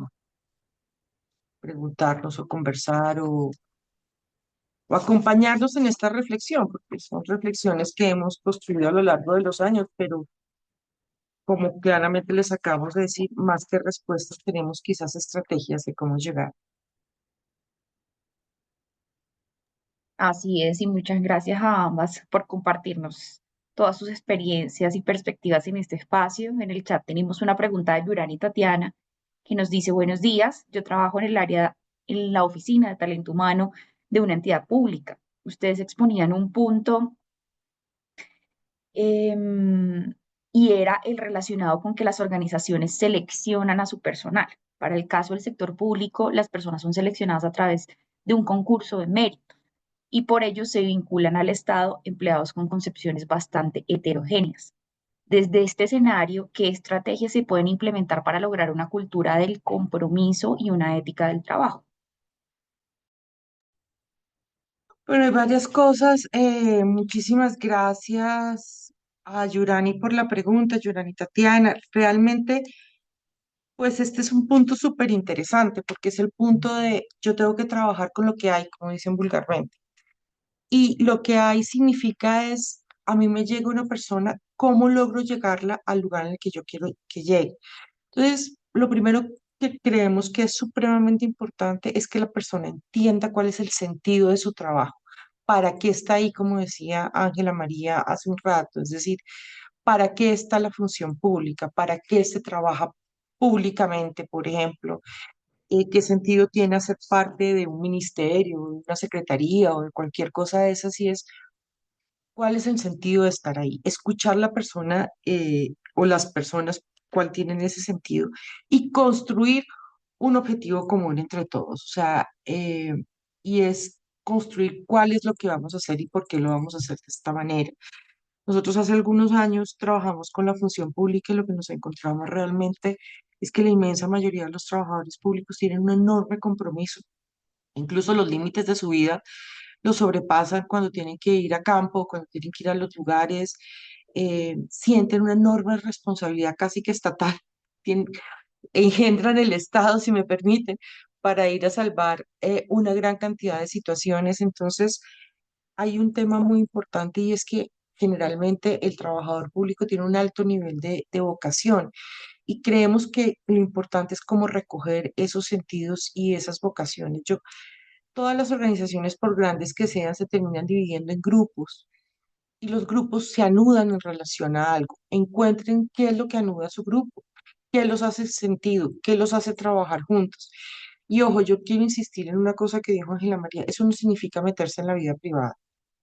[SPEAKER 3] preguntarnos o conversar o acompañarnos en esta reflexión, porque son reflexiones que hemos construido a lo largo de los años, pero como claramente les acabamos de decir, más que respuestas, tenemos quizás estrategias de cómo llegar.
[SPEAKER 2] Así es, y muchas gracias a ambas por compartirnos todas sus experiencias y perspectivas en este espacio. En el chat tenemos una pregunta de Yurani Tatiana que nos dice, buenos días, yo trabajo en el área, en la oficina de talento humano de una entidad pública. Ustedes exponían un punto em, y era el relacionado con que las organizaciones seleccionan a su personal. Para el caso del sector público, las personas son seleccionadas a través de un concurso de mérito y por ello se vinculan al Estado empleados con concepciones bastante heterogéneas. Desde este escenario, ¿qué estrategias se pueden implementar para lograr una cultura del compromiso y una ética del trabajo?
[SPEAKER 3] Bueno, hay varias cosas. Muchísimas gracias a Yurani por la pregunta, Yurani Tatiana. Realmente, pues este es un punto súper interesante porque es el punto de yo tengo que trabajar con lo que hay, como dicen vulgarmente. Y lo que hay significa es, a mí me llega una persona, ¿cómo logro llegarla al lugar en el que yo quiero que llegue? Entonces, lo primero que creemos que es supremamente importante es que la persona entienda cuál es el sentido de su trabajo, para qué está ahí, como decía Ángela María hace un rato, es decir, para qué está la función pública, para qué se trabaja públicamente, por ejemplo, qué sentido tiene hacer parte de un ministerio, de una secretaría o de cualquier cosa de esas, y es cuál es el sentido de estar ahí, escuchar la persona o las personas cuál tienen ese sentido y construir un objetivo común entre todos. O sea, y es construir cuál es lo que vamos a hacer y por qué lo vamos a hacer de esta manera. Nosotros hace algunos años trabajamos con la función pública y lo que nos encontramos realmente es que la inmensa mayoría de los trabajadores públicos tienen un enorme compromiso. Incluso los límites de su vida los sobrepasan cuando tienen que ir a campo, cuando tienen que ir a los lugares, sienten una enorme responsabilidad casi que estatal, tienen, engendran el Estado, si me permiten, para ir a salvar una gran cantidad de situaciones. Entonces, hay un tema muy importante y es que generalmente el trabajador público tiene un alto nivel de vocación y creemos que lo importante es cómo recoger esos sentidos y esas vocaciones. Todas las organizaciones, por grandes que sean, se terminan dividiendo en grupos y los grupos se anudan en relación a algo. Encuentren qué es lo que anuda a su grupo, qué los hace sentido, qué los hace trabajar juntos. Y ojo, yo quiero insistir en una cosa que dijo Ángela María, eso no significa meterse en la vida privada,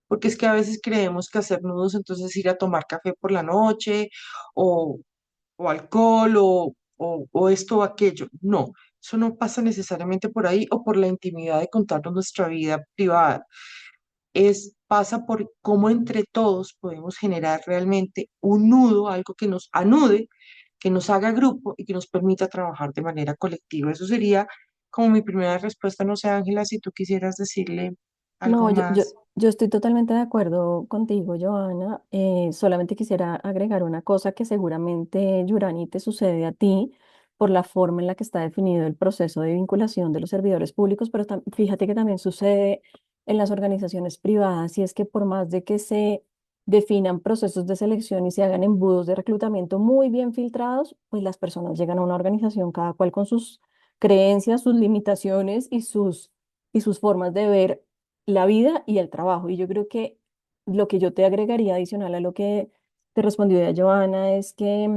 [SPEAKER 3] porque es que a veces creemos que hacer nudos entonces ir a tomar café por la noche o, o alcohol o esto o aquello. No, eso no pasa necesariamente por ahí o por la intimidad de contarnos nuestra vida privada. Pasa por cómo entre todos podemos generar realmente un nudo, algo que nos anude, que nos haga grupo y que nos permita trabajar de manera colectiva. Eso sería como mi primera respuesta. No sé, Ángela, si tú quisieras decirle algo
[SPEAKER 4] No,
[SPEAKER 3] más.
[SPEAKER 4] yo estoy totalmente de acuerdo contigo, Joana. Solamente quisiera agregar una cosa que seguramente, Yurani, te sucede a ti por la forma en la que está definido el proceso de vinculación de los servidores públicos, pero fíjate que también sucede en las organizaciones privadas, y es que por más de que se definan procesos de selección y se hagan embudos de reclutamiento muy bien filtrados, pues las personas llegan a una organización, cada cual con sus creencias, sus limitaciones y sus formas de ver la vida y el trabajo. Y yo creo que lo que yo te agregaría adicional a lo que te respondió ya Joana es que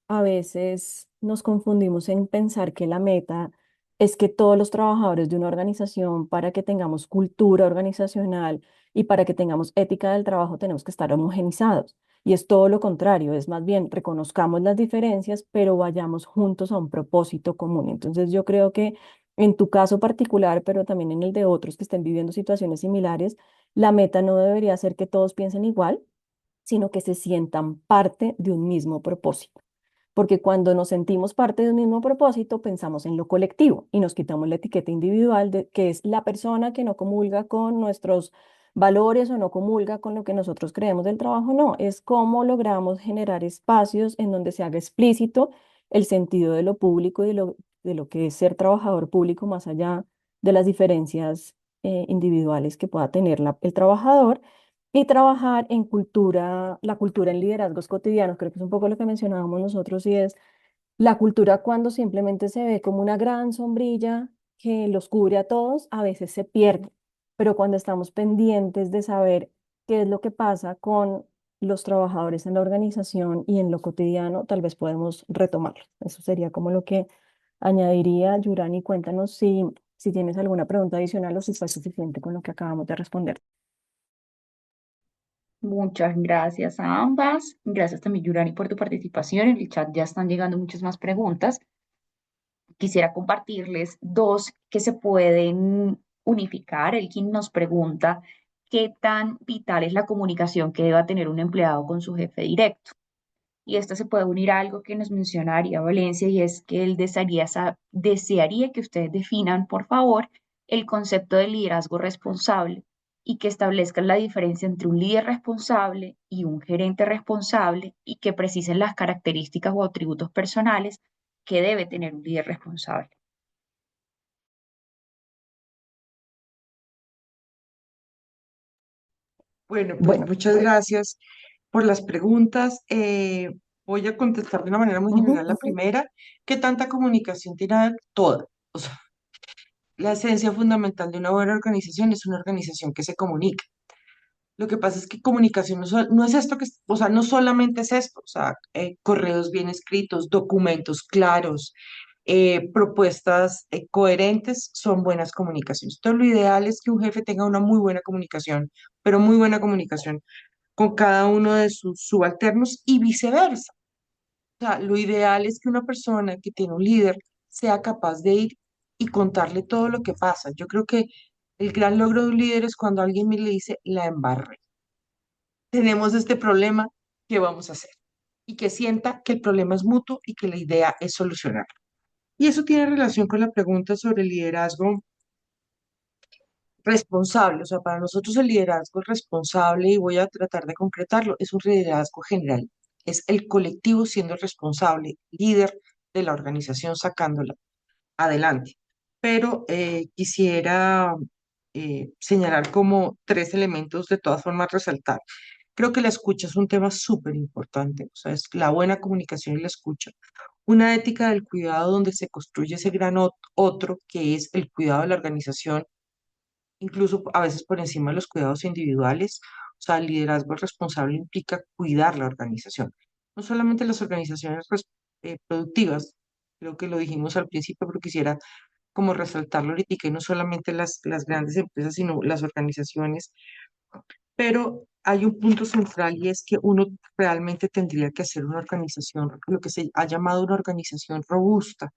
[SPEAKER 4] a veces nos confundimos en pensar que la meta es que todos los trabajadores de una organización, para que tengamos cultura organizacional y para que tengamos ética del trabajo, tenemos que estar homogenizados. Y es todo lo contrario, es más bien reconozcamos las diferencias, pero vayamos juntos a un propósito común. Entonces yo creo que en tu caso particular, pero también en el de otros que estén viviendo situaciones similares, la meta no debería ser que todos piensen igual, sino que se sientan parte de un mismo propósito. Porque cuando nos sentimos parte de un mismo propósito, pensamos en lo colectivo y nos quitamos la etiqueta individual de que es la persona que no comulga con nuestros valores o no comulga con lo que nosotros creemos del trabajo. No, es cómo logramos generar espacios en donde se haga explícito el sentido de lo público y de lo que es ser trabajador público más allá de las diferencias individuales que pueda tener el trabajador y trabajar en cultura, la cultura en liderazgos cotidianos. Creo que es un poco lo que mencionábamos nosotros y es la cultura cuando simplemente se ve como una gran sombrilla que los cubre a todos, a veces se pierde, pero cuando estamos pendientes de saber qué es lo que pasa con los trabajadores en la organización y en lo cotidiano, tal vez podemos retomarlo. Eso sería como lo que añadiría. Yurani, cuéntanos si tienes alguna pregunta adicional o si fue suficiente con lo que acabamos de responder.
[SPEAKER 2] Muchas gracias a ambas. Gracias también, Yurani, por tu participación. En el chat ya están llegando muchas más preguntas. Quisiera compartirles dos que se pueden unificar. Elkin nos pregunta qué tan vital es la comunicación que deba tener un empleado con su jefe directo. Y esto se puede unir a algo que nos mencionaría Valencia y es que él desearía que ustedes definan, por favor, el concepto de liderazgo responsable y que establezcan la diferencia entre un líder responsable y un gerente responsable y que precisen las características o atributos personales que debe tener un líder responsable.
[SPEAKER 3] Bueno, pues
[SPEAKER 4] Bueno,
[SPEAKER 3] muchas gracias por las preguntas. Voy a contestar de una manera muy
[SPEAKER 4] ujú,
[SPEAKER 3] general la primera. ¿Qué tanta comunicación tiene? Toda. O sea, la esencia fundamental de una buena organización es una organización que se comunica. Lo que pasa es que comunicación no es esto que, o sea, no solamente es esto, o sea, correos bien escritos, documentos claros, propuestas coherentes son buenas comunicaciones. Entonces, lo ideal es que un jefe tenga una muy buena comunicación, pero muy buena comunicación con cada uno de sus subalternos y viceversa. O sea, lo ideal es que una persona que tiene un líder sea capaz de ir y contarle todo lo que pasa. Yo creo que el gran logro de un líder es cuando alguien me le dice, la embarré, tenemos este problema, ¿qué vamos a hacer? Y que sienta que el problema es mutuo y que la idea es solucionarlo. Y eso tiene relación con la pregunta sobre el liderazgo responsable. O sea, para nosotros el liderazgo responsable, y voy a tratar de concretarlo, es un liderazgo general. Es el colectivo siendo el responsable, líder de la organización sacándola adelante. Pero quisiera señalar como tres elementos, de todas formas resaltar. Creo que la escucha es un tema súper importante, o sea, es la buena comunicación y la escucha. Una ética del cuidado donde se construye ese gran otro que es el cuidado de la organización, incluso a veces por encima de los cuidados individuales. O sea, el liderazgo responsable implica cuidar la organización. No solamente las organizaciones productivas, creo que lo dijimos al principio, pero quisiera como resaltarlo ahorita, y no solamente las grandes empresas, sino las organizaciones, pero hay un punto central y es que uno realmente tendría que hacer una organización, lo que se ha llamado una organización robusta,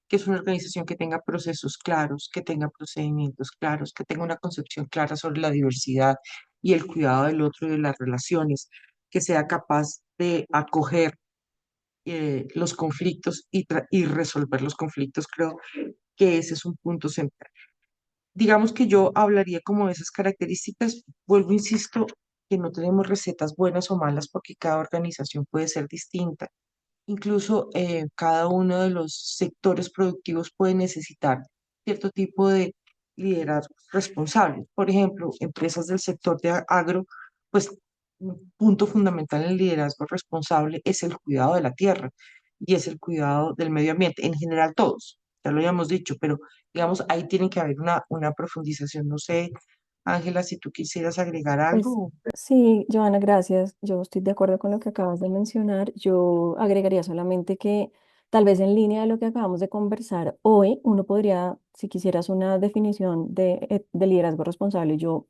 [SPEAKER 3] que es una organización que tenga procesos claros, que tenga procedimientos claros, que tenga una concepción clara sobre la diversidad y el cuidado del otro y de las relaciones, que sea capaz de acoger los conflictos y resolver los conflictos. Creo que ese es un punto central. Digamos que yo hablaría como de esas características. Vuelvo, insisto, que no tenemos recetas buenas o malas porque cada organización puede ser distinta. Incluso cada uno de los sectores productivos puede necesitar cierto tipo de liderazgos responsables. Por ejemplo, empresas del sector de agro, pues un punto fundamental en el liderazgo responsable es el cuidado de la tierra y es el cuidado del medio ambiente, en general todos, ya lo habíamos dicho, pero digamos, ahí tiene que haber una profundización. No sé, Ángela, si tú quisieras agregar
[SPEAKER 4] Pues
[SPEAKER 3] algo.
[SPEAKER 4] sí, Joana, gracias. Yo estoy de acuerdo con lo que acabas de mencionar. Yo agregaría solamente que tal vez en línea de lo que acabamos de conversar hoy, uno podría, si quisieras una definición de liderazgo responsable, yo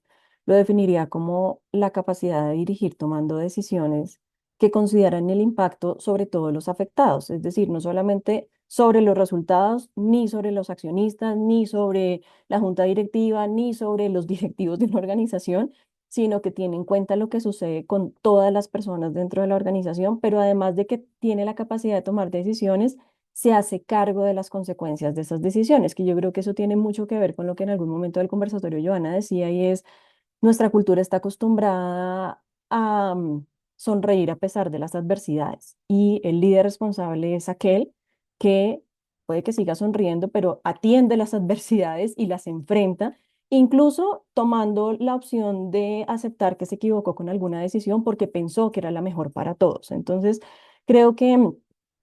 [SPEAKER 4] lo definiría como la capacidad de dirigir tomando decisiones que consideran el impacto sobre todos los afectados, es decir, no solamente sobre los resultados, ni sobre los accionistas, ni sobre la junta directiva, ni sobre los directivos de una organización, sino que tiene en cuenta lo que sucede con todas las personas dentro de la organización, pero además de que tiene la capacidad de tomar decisiones, se hace cargo de las consecuencias de esas decisiones, que yo creo que eso tiene mucho que ver con lo que en algún momento del conversatorio Joana decía, y es, nuestra cultura está acostumbrada a sonreír a pesar de las adversidades, y el líder responsable es aquel que puede que siga sonriendo, pero atiende las adversidades y las enfrenta, incluso tomando la opción de aceptar que se equivocó con alguna decisión porque pensó que era la mejor para todos. Entonces, creo que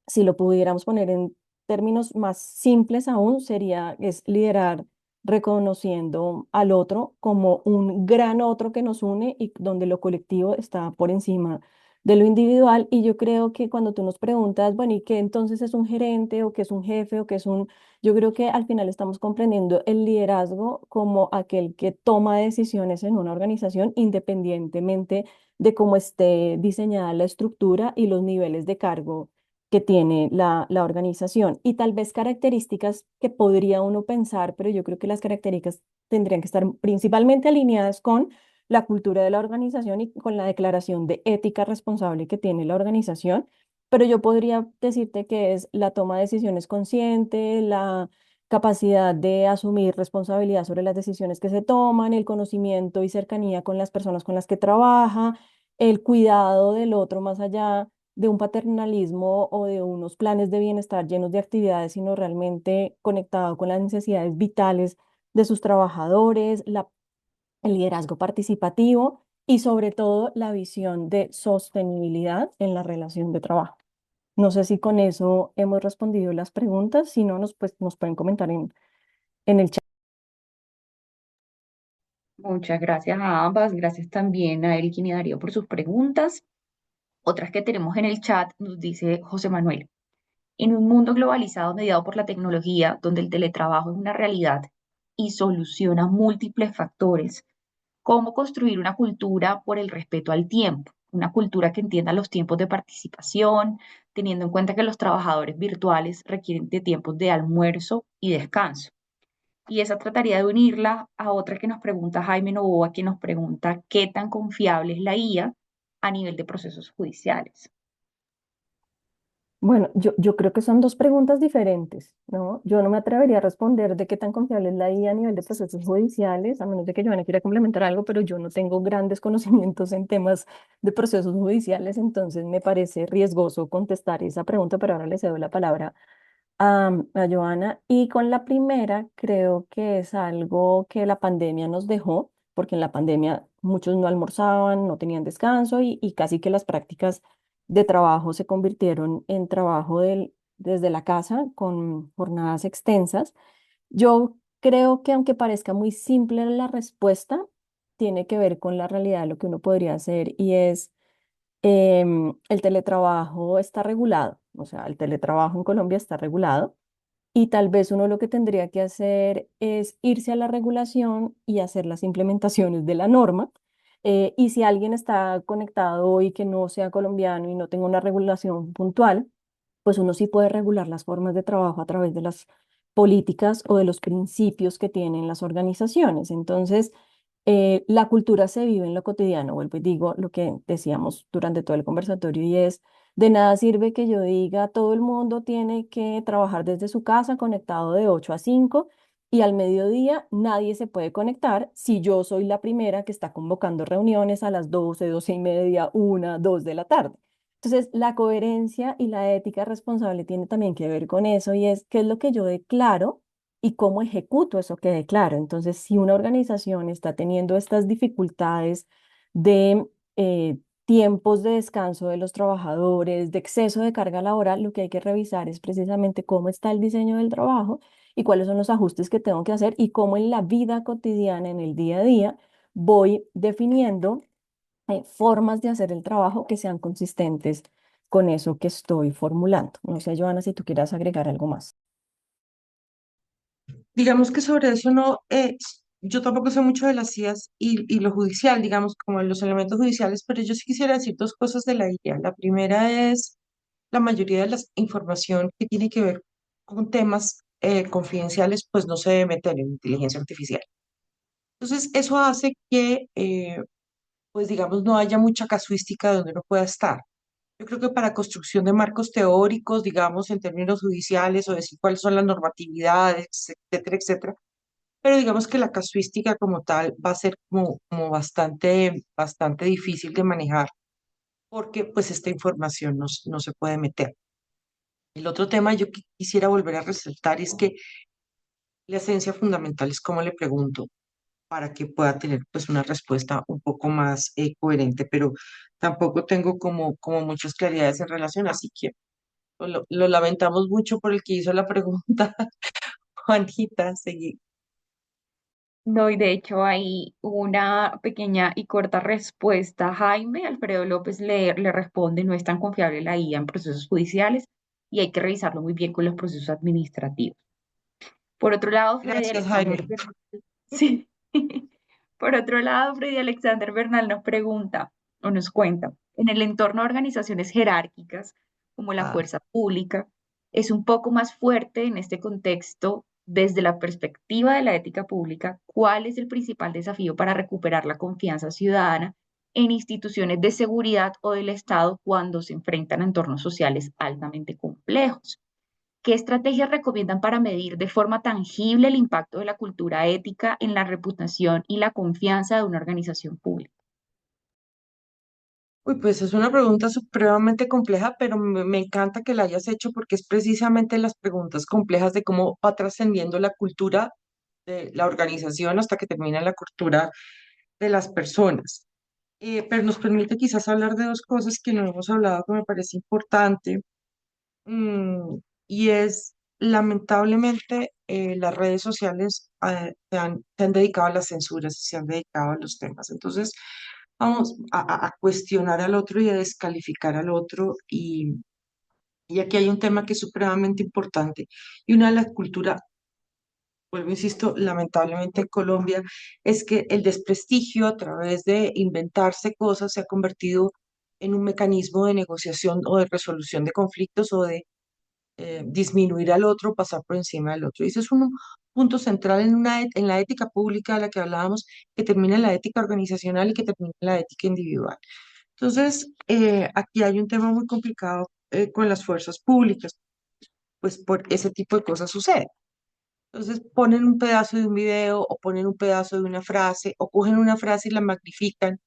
[SPEAKER 4] si lo pudiéramos poner en términos más simples aún, sería es liderar reconociendo al otro como un gran otro que nos une y donde lo colectivo está por encima de lo individual. Y yo creo que cuando tú nos preguntas, bueno, ¿y qué entonces es un gerente o qué es un jefe o qué es un... Yo creo que al final estamos comprendiendo el liderazgo como aquel que toma decisiones en una organización independientemente de cómo esté diseñada la estructura y los niveles de cargo que tiene la organización. Y tal vez características que podría uno pensar, pero yo creo que las características tendrían que estar principalmente alineadas con la cultura de la organización y con la declaración de ética responsable que tiene la organización. Pero yo podría decirte que es la toma de decisiones consciente, la capacidad de asumir responsabilidad sobre las decisiones que se toman, el conocimiento y cercanía con las personas con las que trabaja, el cuidado del otro más allá de un paternalismo o de unos planes de bienestar llenos de actividades, sino realmente conectado con las necesidades vitales de sus trabajadores, el liderazgo participativo y sobre todo la visión de sostenibilidad en la relación de trabajo. No sé si con eso hemos respondido las preguntas, si no, pues, nos pueden comentar en el chat.
[SPEAKER 2] Muchas gracias a ambas, gracias también a Eric y Darío por sus preguntas. Otras que tenemos en el chat nos dice José Manuel. En un mundo globalizado mediado por la tecnología, donde el teletrabajo es una realidad y soluciona múltiples factores, ¿cómo construir una cultura por el respeto al tiempo? Una cultura que entienda los tiempos de participación, teniendo en cuenta que los trabajadores virtuales requieren de tiempos de almuerzo y descanso. Y esa trataría de unirla a otra que nos pregunta Jaime Novoa, que nos pregunta qué tan confiable es la IA a nivel de procesos judiciales.
[SPEAKER 4] Bueno, yo creo que son dos preguntas diferentes, ¿no? Yo no me atrevería a responder de qué tan confiable es la IA a nivel de procesos judiciales, a menos de que Joana quiera complementar algo, pero yo no tengo grandes conocimientos en temas de procesos judiciales, entonces me parece riesgoso contestar esa pregunta, pero ahora le cedo la palabra a Joana. Y con la primera, creo que es algo que la pandemia nos dejó, porque en la pandemia muchos no almorzaban, no tenían descanso y casi que las prácticas de trabajo se convirtieron en trabajo desde la casa con jornadas extensas. Yo creo que aunque parezca muy simple la respuesta, tiene que ver con la realidad de lo que uno podría hacer y es el teletrabajo está regulado, o sea, el teletrabajo en Colombia está regulado y tal vez uno lo que tendría que hacer es irse a la regulación y hacer las implementaciones de la norma. Y si alguien está conectado y que no sea colombiano y no tenga una regulación puntual, pues uno sí puede regular las formas de trabajo a través de las políticas o de los principios que tienen las organizaciones. Entonces, la cultura se vive en lo cotidiano, vuelvo y digo lo que decíamos durante todo el conversatorio y es, de nada sirve que yo diga todo el mundo tiene que trabajar desde su casa conectado de 8 a 5 y al mediodía nadie se puede conectar si yo soy la primera que está convocando reuniones a las 12, 12:30, 1, 2 de la tarde. Entonces, la coherencia y la ética responsable tiene también que ver con eso y es qué es lo que yo declaro y cómo ejecuto eso que declaro. Entonces, si una organización está teniendo estas dificultades de tiempos de descanso de los trabajadores, de exceso de carga laboral, lo que hay que revisar es precisamente cómo está el diseño del trabajo y cuáles son los ajustes que tengo que hacer y cómo en la vida cotidiana, en el día a día, voy definiendo formas de hacer el trabajo que sean consistentes con eso que estoy formulando. No sé, Joana, si tú quieras agregar algo más.
[SPEAKER 3] Digamos que sobre eso no, yo tampoco sé mucho de las IAs y lo judicial, digamos, como los elementos judiciales, pero yo sí quisiera decir dos cosas de la IA. La primera es la mayoría de la información que tiene que ver con temas confidenciales, pues no se debe meter en inteligencia artificial. Entonces, eso hace que, pues digamos, no haya mucha casuística donde uno pueda estar. Yo creo que para construcción de marcos teóricos, digamos, en términos judiciales o decir cuáles son las normatividades, etcétera, etcétera, pero digamos que la casuística como tal va a ser como bastante difícil de manejar porque pues esta información no se puede meter. El otro tema yo quisiera volver a resaltar es que la esencia fundamental es cómo le pregunto para que pueda tener pues una respuesta un poco más coherente, pero tampoco tengo como muchas claridades en relación, así que lo lamentamos mucho por el que hizo la pregunta, Juanita, seguí.
[SPEAKER 2] No, y de hecho hay una pequeña y corta respuesta. Jaime Alfredo López le responde, no es tan confiable la IA en procesos judiciales y hay que revisarlo muy bien con los procesos administrativos. Por otro lado, Freddy
[SPEAKER 3] Gracias,
[SPEAKER 2] Alexander
[SPEAKER 3] Jaime.
[SPEAKER 2] Bernal, sí. Por otro lado, Freddy Alexander Bernal nos pregunta o nos cuenta, en el entorno de organizaciones jerárquicas como la
[SPEAKER 3] Ah,
[SPEAKER 2] fuerza pública, es un poco más fuerte en este contexto desde la perspectiva de la ética pública, ¿cuál es el principal desafío para recuperar la confianza ciudadana en instituciones de seguridad o del Estado cuando se enfrentan a entornos sociales altamente complejos? ¿Qué estrategias recomiendan para medir de forma tangible el impacto de la cultura ética en la reputación y la confianza de una organización pública?
[SPEAKER 3] uy, pues es una pregunta supremamente compleja, pero me encanta que la hayas hecho porque es precisamente las preguntas complejas de cómo va trascendiendo la cultura de la organización hasta que termina la cultura de las personas. Pero nos permite quizás hablar de dos cosas que no hemos hablado que me parece importante. Mm, y es, lamentablemente, las redes sociales se han dedicado a las censuras y se han dedicado a los temas. Entonces, vamos a cuestionar al otro y a descalificar al otro. Y aquí hay un tema que es supremamente importante. Y una de las culturas, vuelvo, insisto, lamentablemente en Colombia, es que el desprestigio a través de inventarse cosas se ha convertido en un mecanismo de negociación o de resolución de conflictos o de disminuir al otro, pasar por encima del otro. Y ese es un punto central en la ética pública de la que hablábamos, que termina en la ética organizacional y que termina en la ética individual. Entonces, aquí hay un tema muy complicado con las fuerzas públicas, pues por ese tipo de cosas sucede. Entonces, ponen un pedazo de un video o ponen un pedazo de una frase o cogen una frase y la magnifican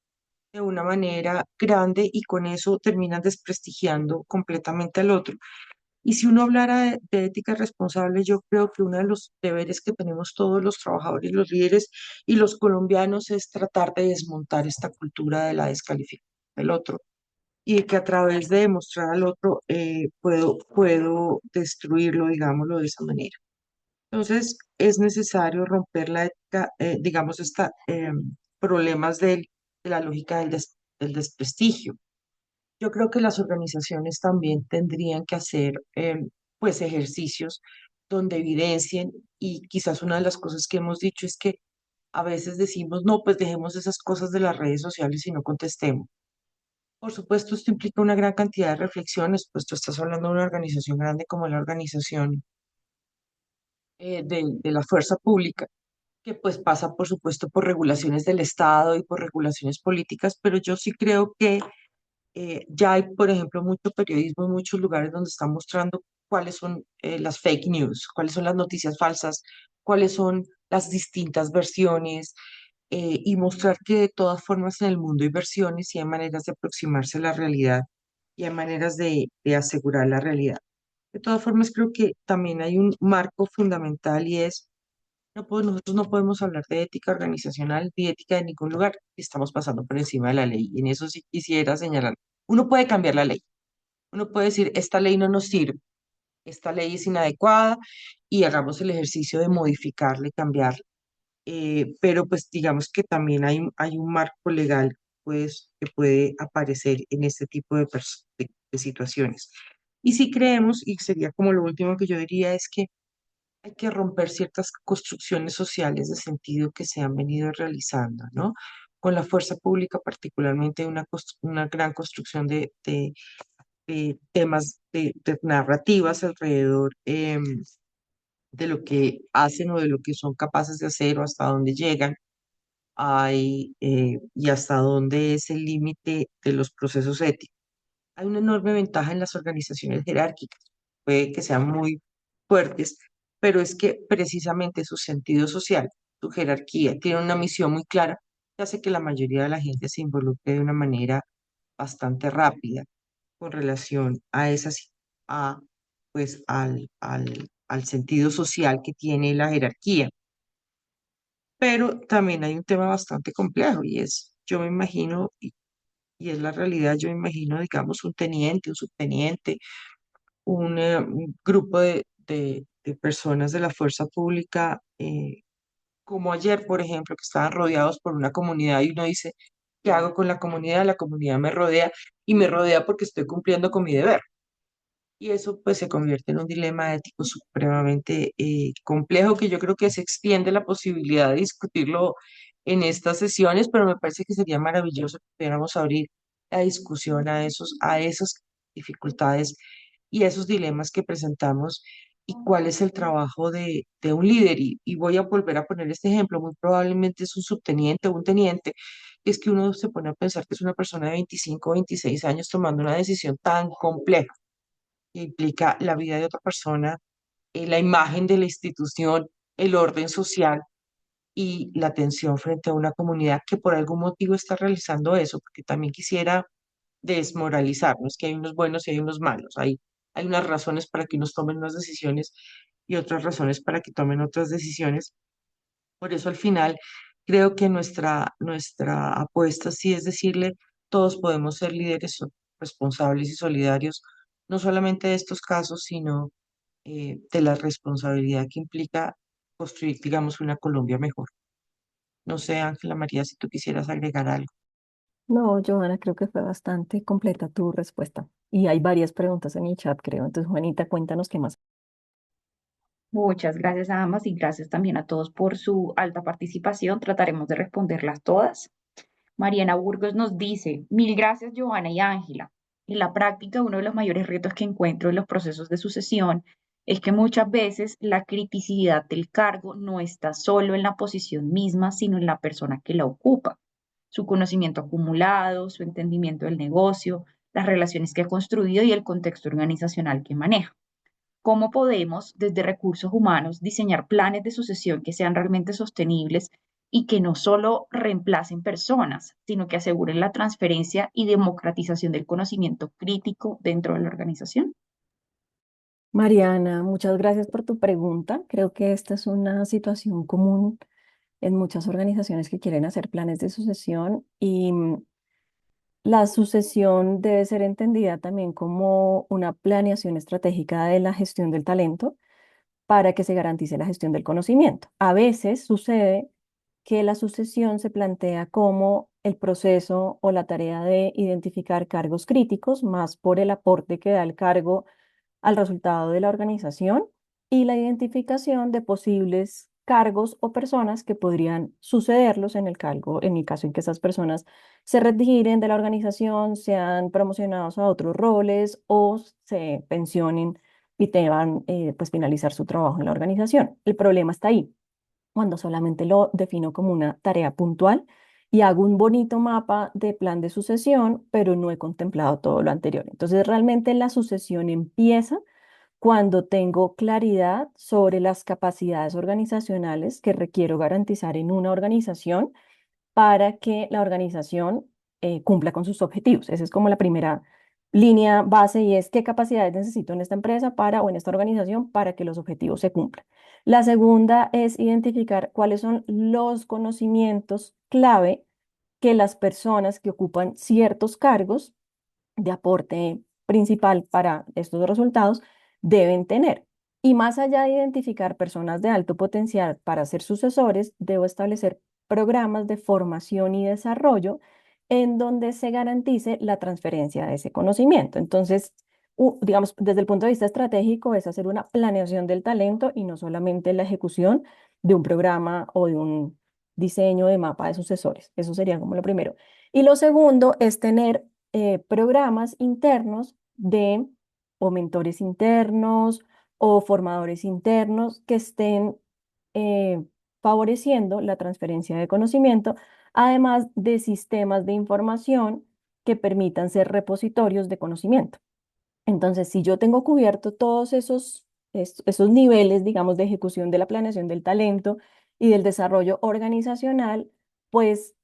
[SPEAKER 3] de una manera grande y con eso terminan desprestigiando completamente al otro. Y si uno hablara de ética responsable, yo creo que uno de los deberes que tenemos todos los trabajadores, los líderes y los colombianos es tratar de desmontar esta cultura de la descalificación del otro y de que a través de demostrar al otro puedo destruirlo, digámoslo de esa manera. Entonces, es necesario romper la ética, digamos, esta problemas de la lógica del desprestigio. Yo creo que las organizaciones también tendrían que hacer pues ejercicios donde evidencien y quizás una de las cosas que hemos dicho es que a veces decimos, no, pues dejemos esas cosas de las redes sociales y no contestemos. Por supuesto, esto implica una gran cantidad de reflexiones, pues tú estás hablando de una organización grande como la organización de la fuerza pública, que pues pasa, por supuesto, por regulaciones del Estado y por regulaciones políticas, pero yo sí creo que ya hay, por ejemplo, mucho periodismo en muchos lugares donde están mostrando cuáles son las fake news, cuáles son las noticias falsas, cuáles son las distintas versiones y mostrar que de todas formas en el mundo hay versiones y hay maneras de aproximarse a la realidad y hay maneras de asegurar la realidad. De todas formas, creo que también hay un marco fundamental y es nosotros no podemos hablar de ética organizacional ni ética de ningún lugar. Estamos pasando por encima de la ley. Y en eso sí quisiera señalar. Uno puede cambiar la ley. Uno puede decir, esta ley no nos sirve, esta ley es inadecuada y hagamos el ejercicio de modificarla y cambiarla. Pero pues digamos que también hay un marco legal pues, que puede aparecer en este tipo de situaciones. Y si creemos, y sería como lo último que yo diría, es que hay que romper ciertas construcciones sociales de sentido que se han venido realizando, ¿no? Con la fuerza pública, particularmente una gran construcción de temas, de narrativas alrededor de lo que hacen o de lo que son capaces de hacer o hasta dónde llegan y hasta dónde es el límite de los procesos éticos. Hay una enorme ventaja en las organizaciones jerárquicas, puede que sean muy fuertes, pero es que precisamente su sentido social, su jerarquía, tiene una misión muy clara que hace que la mayoría de la gente se involucre de una manera bastante rápida con relación a esas, a, pues, al sentido social que tiene la jerarquía. Pero también hay un tema bastante complejo y es, yo me imagino, y es la realidad, yo me imagino, digamos, un teniente, un subteniente, un grupo de personas de la fuerza pública, como ayer, por ejemplo, que estaban rodeados por una comunidad y uno dice, ¿qué hago con la comunidad? La comunidad me rodea y me rodea porque estoy cumpliendo con mi deber. Y eso pues se convierte en un dilema ético supremamente complejo que yo creo que se extiende la posibilidad de discutirlo en estas sesiones, pero me parece que sería maravilloso que pudiéramos abrir la discusión a esas dificultades y a esos dilemas que presentamos y cuál es el trabajo de un líder. Y voy a volver a poner este ejemplo, muy probablemente es un subteniente o un teniente, y es que uno se pone a pensar que es una persona de 25 o 26 años tomando una decisión tan compleja que implica la vida de otra persona, la imagen de la institución, el orden social y la atención frente a una comunidad que por algún motivo está realizando eso, porque también quisiera desmoralizar, no es que hay unos buenos y hay unos malos, hay unas razones para que unos tomen unas decisiones y otras razones para que tomen otras decisiones. Por eso al final creo que nuestra apuesta sí es decirle, todos podemos ser líderes responsables y solidarios, no solamente de estos casos, sino de la responsabilidad que implica construir, digamos, una Colombia mejor. No sé, Ángela María, si tú quisieras agregar algo.
[SPEAKER 4] No, Johanna, creo que fue bastante completa tu respuesta. Y hay varias preguntas en el chat, creo. Entonces, Juanita, cuéntanos qué más.
[SPEAKER 2] Muchas gracias a ambas y gracias también a todos por su alta participación. Trataremos de responderlas todas. Mariana Burgos nos dice, mil gracias Joana y Ángela. En la práctica, uno de los mayores retos que encuentro en los procesos de sucesión es que muchas veces la criticidad del cargo no está solo en la posición misma, sino en la persona que la ocupa. Su conocimiento acumulado, su entendimiento del negocio, las relaciones que ha construido y el contexto organizacional que maneja. ¿Cómo podemos, desde recursos humanos, diseñar planes de sucesión que sean realmente sostenibles y que no solo reemplacen personas, sino que aseguren la transferencia y democratización del conocimiento crítico dentro de la organización?
[SPEAKER 4] Mariana, muchas gracias por tu pregunta. Creo que esta es una situación común en muchas organizaciones que quieren hacer planes de sucesión y la sucesión debe ser entendida también como una planeación estratégica de la gestión del talento para que se garantice la gestión del conocimiento. A veces sucede que la sucesión se plantea como el proceso o la tarea de identificar cargos críticos, más por el aporte que da el cargo al resultado de la organización y la identificación de posibles cargos o personas que podrían sucederlos en el cargo, en el caso en que esas personas se retiren de la organización, sean promocionados a otros roles o se pensionen y tengan pues finalizar su trabajo en la organización. El problema está ahí, cuando solamente lo defino como una tarea puntual y hago un bonito mapa de plan de sucesión, pero no he contemplado todo lo anterior. Entonces, realmente la sucesión empieza cuando tengo claridad sobre las capacidades organizacionales que requiero garantizar en una organización para que la organización cumpla con sus objetivos. Esa es como línea base y es qué capacidades necesito en esta empresa para o en esta organización para que los objetivos se cumplan. La segunda es identificar cuáles son los conocimientos clave que las personas que ocupan ciertos cargos de aporte principal para estos resultados deben tener. Y más allá de identificar personas de alto potencial para ser sucesores, debo establecer programas de formación y desarrollo en donde se garantice la transferencia de ese conocimiento. Entonces, digamos, desde el punto de vista estratégico, es hacer una planeación del talento y no solamente la ejecución de un programa o de un diseño de mapa de sucesores. Eso sería como lo primero. Y lo segundo es tener programas internos de o mentores internos o formadores internos que estén eh, favoreciendo la transferencia de conocimiento, además de sistemas de información que permitan ser repositorios de conocimiento. Entonces, si yo tengo cubierto todos esos niveles, digamos, de ejecución de la planeación del talento y del desarrollo organizacional, pues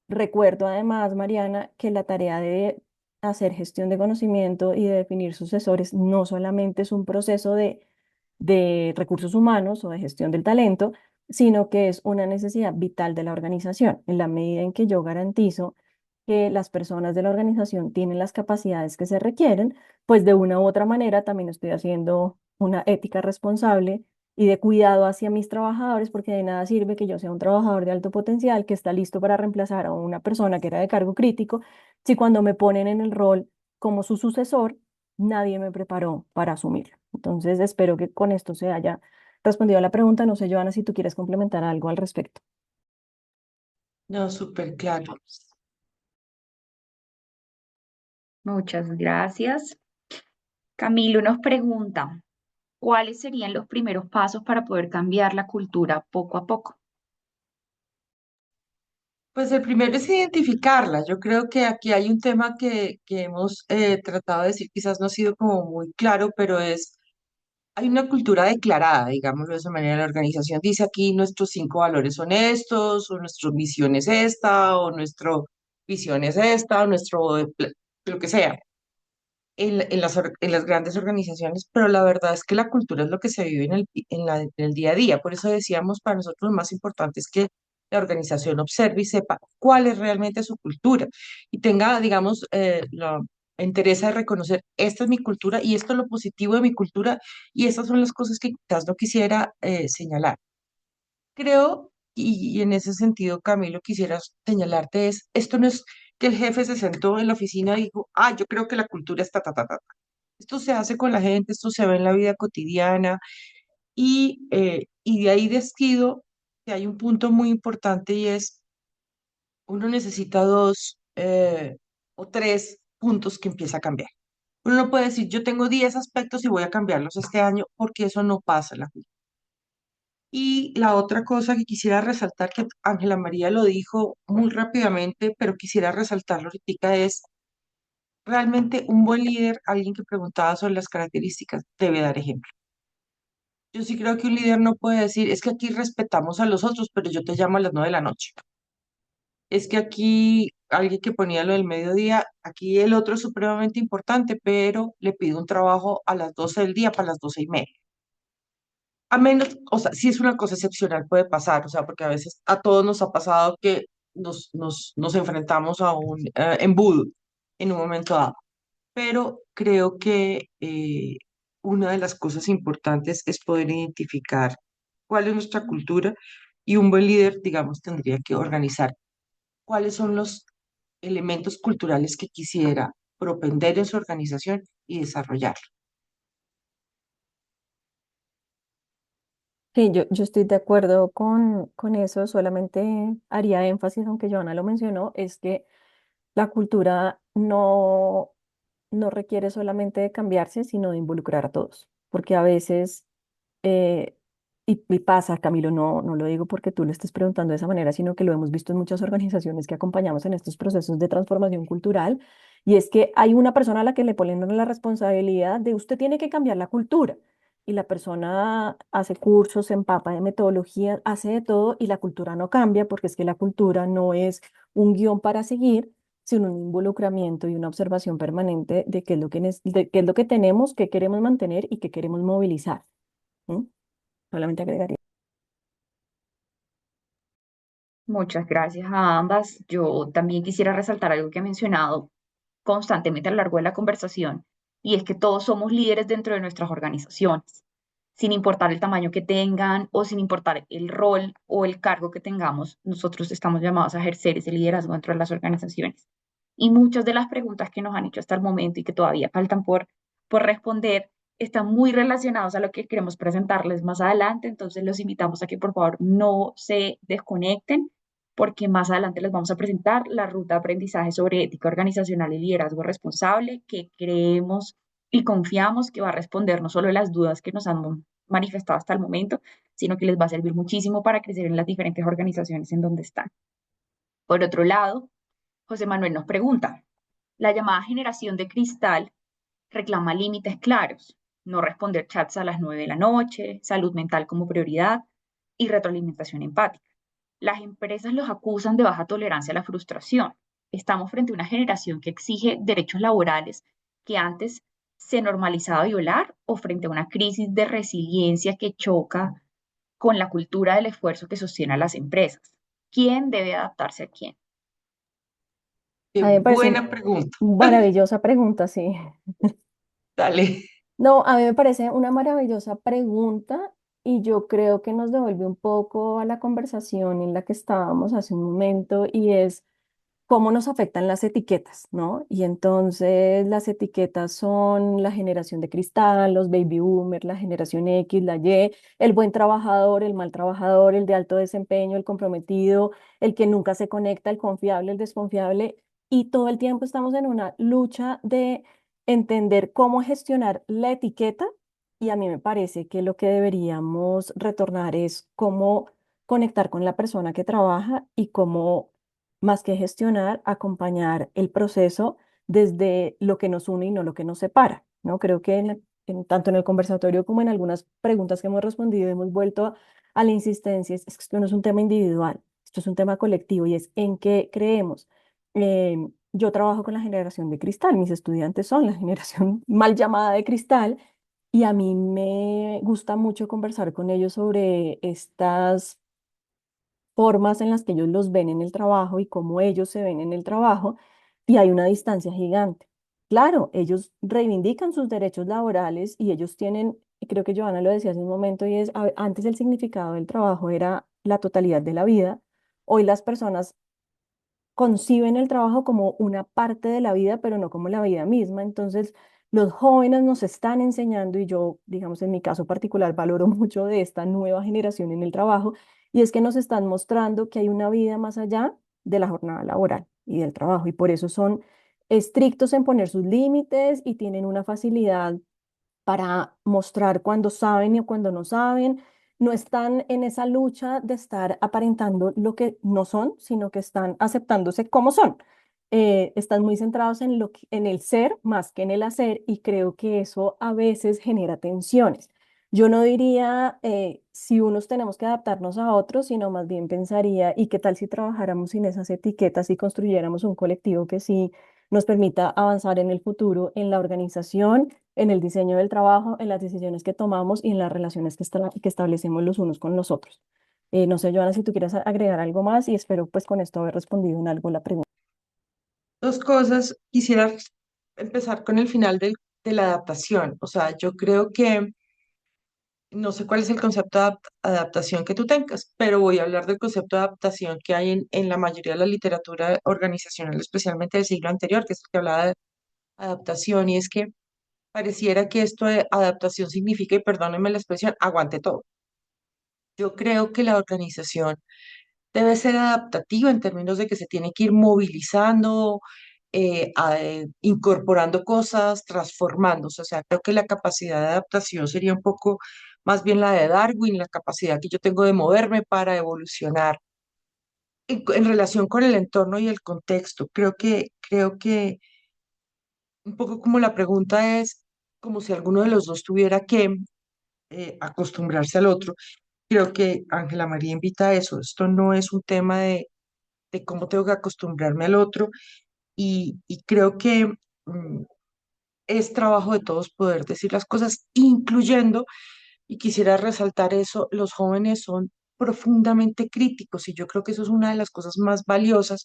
[SPEAKER 4] recuerdo además, Mariana, que la tarea de hacer gestión de conocimiento y de definir sucesores no solamente es un proceso de recursos humanos o de gestión del talento, sino que es una necesidad vital de la organización. En la medida en que yo garantizo que las personas de la organización tienen las capacidades que se requieren, pues de una u otra manera también estoy haciendo una ética responsable y de cuidado hacia mis trabajadores, porque de nada sirve que yo sea un trabajador de alto potencial que está listo para reemplazar a una persona que era de cargo crítico, si cuando me ponen en el rol como su sucesor, nadie me preparó para asumirlo. Entonces, espero que con esto se haya respondido a la pregunta. No sé, Joana, si tú quieres complementar algo al respecto.
[SPEAKER 3] No, súper claro.
[SPEAKER 2] Muchas gracias. Camilo nos pregunta, ¿cuáles serían los primeros pasos para poder cambiar la cultura poco a poco?
[SPEAKER 3] Pues el primero es identificarla. Yo creo que aquí hay un tema que hemos tratado de decir, quizás no ha sido como muy claro, pero hay una cultura declarada, digámoslo de esa manera. La organización dice aquí nuestros 5 valores son estos, o nuestra misión es esta, o nuestra visión es esta, o lo que sea en las grandes organizaciones, pero la verdad es que la cultura es lo que se vive en el día a día. Por eso decíamos, para nosotros lo más importante es que la organización observe y sepa cuál es realmente su cultura y tenga, digamos, la interés de reconocer, esta es mi cultura y esto es lo positivo de mi cultura y estas son las cosas que quizás no quisiera señalar. Creo, y en ese sentido, Camilo, quisiera señalarte esto no es que el jefe se sentó en la oficina y dijo, yo creo que la cultura está ta. Esto se hace con la gente, esto se ve en la vida cotidiana y de ahí decido que hay un punto muy importante y es, uno necesita dos o tres puntos que empieza a cambiar. Uno no puede decir, yo tengo 10 aspectos y voy a cambiarlos este año porque eso no pasa en la vida. Y la otra cosa que quisiera resaltar, que Ángela María lo dijo muy rápidamente, pero quisiera resaltarlo ahorita, es realmente un buen líder, alguien que preguntaba sobre las características, debe dar ejemplo. Yo sí creo que un líder no puede decir, es que aquí respetamos a los otros, pero yo te llamo a las 9 de la noche. Es que aquí alguien que ponía lo del mediodía, aquí el otro es supremamente importante, pero le pido un trabajo a las 12 del día para las 12:30. A menos, o sea, si es una cosa excepcional, puede pasar, o sea, porque a veces a todos nos ha pasado que nos enfrentamos a un embudo en un momento dado. Pero creo que una de las cosas importantes es poder identificar cuál es nuestra cultura y un buen líder, digamos, tendría que organizar cuáles son los elementos culturales que quisiera propender en su organización y desarrollar.
[SPEAKER 4] Sí, yo estoy de acuerdo con eso, solamente haría énfasis, aunque Joana lo mencionó, es que la cultura no requiere solamente de cambiarse, sino de involucrar a todos, porque a veces, eh, y pasa, Camilo, no lo digo porque tú lo estés preguntando de esa manera, sino que lo hemos visto en muchas organizaciones que acompañamos en estos procesos de transformación cultural, y es que hay una persona a la que le ponen la responsabilidad de usted tiene que cambiar la cultura. Y la persona hace cursos, se empapa de metodología, hace de todo y la cultura no cambia porque es que la cultura no es un guión para seguir, sin un involucramiento y una observación permanente de qué es lo que, de qué es lo que tenemos, qué queremos mantener y qué queremos movilizar. ¿M? Solamente agregaría.
[SPEAKER 2] Muchas gracias a ambas. Yo también quisiera resaltar algo que he mencionado constantemente a lo largo de la conversación, y es que todos somos líderes dentro de nuestras organizaciones, sin importar el tamaño que tengan o sin importar el rol o el cargo que tengamos, nosotros estamos llamados a ejercer ese liderazgo dentro de las organizaciones. Y muchas de las preguntas que nos han hecho hasta el momento y que todavía faltan por responder están muy relacionados a lo que queremos presentarles más adelante, entonces los invitamos a que por favor no se desconecten porque más adelante les vamos a presentar la ruta de aprendizaje sobre ética organizacional y liderazgo responsable, que creemos y confiamos que va a responder no solo las dudas que nos han manifestado hasta el momento, sino que les va a servir muchísimo para crecer en las diferentes organizaciones en donde están. Por otro lado, José Manuel nos pregunta, la llamada generación de cristal reclama límites claros, no responder chats a las 9 de la noche, salud mental como prioridad y retroalimentación empática. Las empresas los acusan de baja tolerancia a la frustración. Estamos frente a una generación que exige derechos laborales que antes se normalizaba violar o frente a una crisis de resiliencia que choca con la cultura del esfuerzo que sostiene a las empresas. ¿Quién debe adaptarse a quién?
[SPEAKER 3] Qué
[SPEAKER 4] A mí me parece una
[SPEAKER 3] buena pregunta.
[SPEAKER 4] maravillosa pregunta, sí.
[SPEAKER 3] Dale.
[SPEAKER 4] No, a mí me parece una maravillosa pregunta y yo creo que nos devuelve un poco a la conversación en la que estábamos hace un momento y es cómo nos afectan las etiquetas, ¿no? Y entonces las etiquetas son la generación de cristal, los baby boomers, la generación X, la Y, el buen trabajador, el mal trabajador, el de alto desempeño, el comprometido, el que nunca se conecta, el confiable, el desconfiable. Y todo el tiempo estamos en una lucha de entender cómo gestionar la etiqueta. Y a mí me parece que lo que deberíamos retornar es cómo conectar con la persona que trabaja y cómo más que gestionar, acompañar el proceso desde lo que nos une y no lo que nos separa, ¿no? Creo que tanto en el conversatorio como en algunas preguntas que hemos respondido hemos vuelto a la insistencia, es que esto no es un tema individual, esto es un tema colectivo y es en qué creemos. Yo trabajo con la generación de cristal, mis estudiantes son la generación mal llamada de cristal y a mí me gusta mucho conversar con ellos sobre estas formas en las que ellos los ven en el trabajo y cómo ellos se ven en el trabajo, y hay una distancia gigante. Claro, ellos reivindican sus derechos laborales y ellos tienen, y creo que Joana lo decía hace un momento, y es, antes el significado del trabajo era la totalidad de la vida, hoy las personas conciben el trabajo como una parte de la vida, pero no como la vida misma. Entonces, los jóvenes nos están enseñando, y yo, digamos, en mi caso particular, valoro mucho de esta nueva generación en el trabajo, y es que nos están mostrando que hay una vida más allá de la jornada laboral y del trabajo, y por eso son estrictos en poner sus límites y tienen una facilidad para mostrar cuando saben y cuando no saben. No están en esa lucha de estar aparentando lo que no son, sino que están aceptándose como son. Están muy centrados en en el ser más que en el hacer y creo que eso a veces genera tensiones. Yo no diría si unos tenemos que adaptarnos a otros, sino más bien pensaría, ¿y qué tal si trabajáramos sin esas etiquetas y construyéramos un colectivo que sí nos permita avanzar en el futuro, en la organización, en el diseño del trabajo, en las decisiones que tomamos y en las relaciones que establecemos los unos con los otros? No sé, Joana, si tú quieres agregar algo más y espero pues con esto haber respondido en algo la pregunta.
[SPEAKER 3] Dos cosas. Quisiera empezar con el final de la adaptación. O sea, yo creo que no sé cuál es el concepto de adaptación que tú tengas, pero voy a hablar del concepto de adaptación que hay en la mayoría de la literatura organizacional, especialmente del siglo anterior, que es el que hablaba de adaptación, y es que pareciera que esto de adaptación significa, y perdónenme la expresión, aguante todo. Yo creo que la organización debe ser adaptativa en términos de que se tiene que ir movilizando, incorporando cosas, transformándose. O sea, creo que la capacidad de adaptación sería un poco más bien la de Darwin, la capacidad que yo tengo de moverme para evolucionar en relación con el entorno y el contexto. Creo que un poco como la pregunta es como si alguno de los dos tuviera que acostumbrarse al otro. Creo que Ángela María invita a eso. Esto no es un tema de cómo tengo que acostumbrarme al otro, y creo que es trabajo de todos poder decir las cosas, incluyendo, y quisiera resaltar eso, los jóvenes son profundamente críticos y yo creo que eso es una de las cosas más valiosas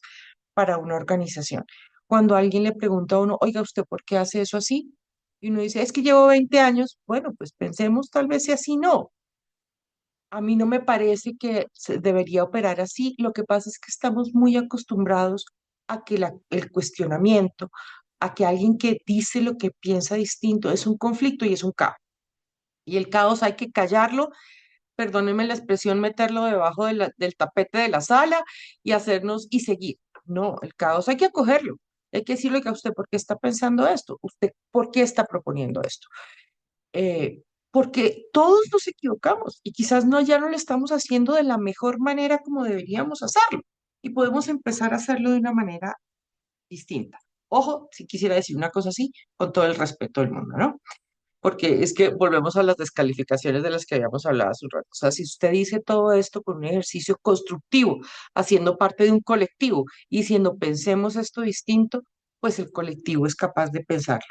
[SPEAKER 3] para una organización. Cuando alguien le pregunta a uno, oiga, ¿usted por qué hace eso así? Y uno dice, es que llevo 20 años, bueno, pues pensemos tal vez si así no. A mí no me parece que se debería operar así. Lo que pasa es que estamos muy acostumbrados a que el cuestionamiento, a que alguien que dice lo que piensa distinto es un conflicto y es un caos. Y el caos hay que callarlo, perdónenme la expresión, meterlo debajo del tapete de la sala y hacernos y seguir. No, el caos hay que acogerlo. Hay que decirle que a usted por qué está pensando esto, usted por qué está proponiendo esto. Eh, Porque todos nos equivocamos y quizás no ya no lo estamos haciendo de la mejor manera como deberíamos hacerlo y podemos empezar a hacerlo de una manera distinta. Ojo, si quisiera decir una cosa así, con todo el respeto del mundo, ¿no? Porque es que volvemos a las descalificaciones de las que habíamos hablado hace un rato. O sea, si usted dice todo esto con un ejercicio constructivo, haciendo parte de un colectivo y diciendo pensemos esto distinto, pues el colectivo es capaz de pensarlo.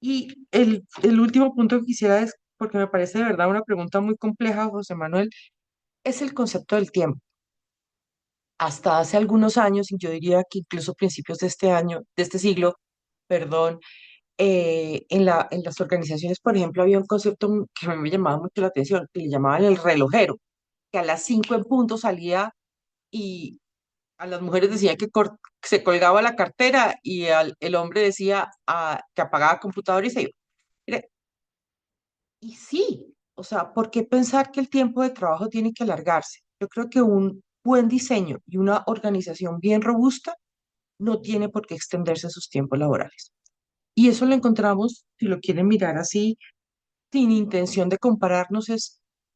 [SPEAKER 3] Y el último punto que quisiera es, porque me parece de verdad una pregunta muy compleja, José Manuel, es el concepto del tiempo. Hasta hace algunos años, y yo diría que incluso principios de este año, de este siglo, perdón, en las organizaciones, por ejemplo, había un concepto que a mí me llamaba mucho la atención, que le llamaban el relojero, que a las 5 en punto salía y a las mujeres decía que se colgaba la cartera y el hombre decía que apagaba computador y se iba. Mire, y sí, o sea, ¿por qué pensar que el tiempo de trabajo tiene que alargarse? Yo creo que un buen diseño y una organización bien robusta no tiene por qué extenderse sus tiempos laborales. Y eso lo encontramos, si lo quieren mirar así, sin intención de compararnos,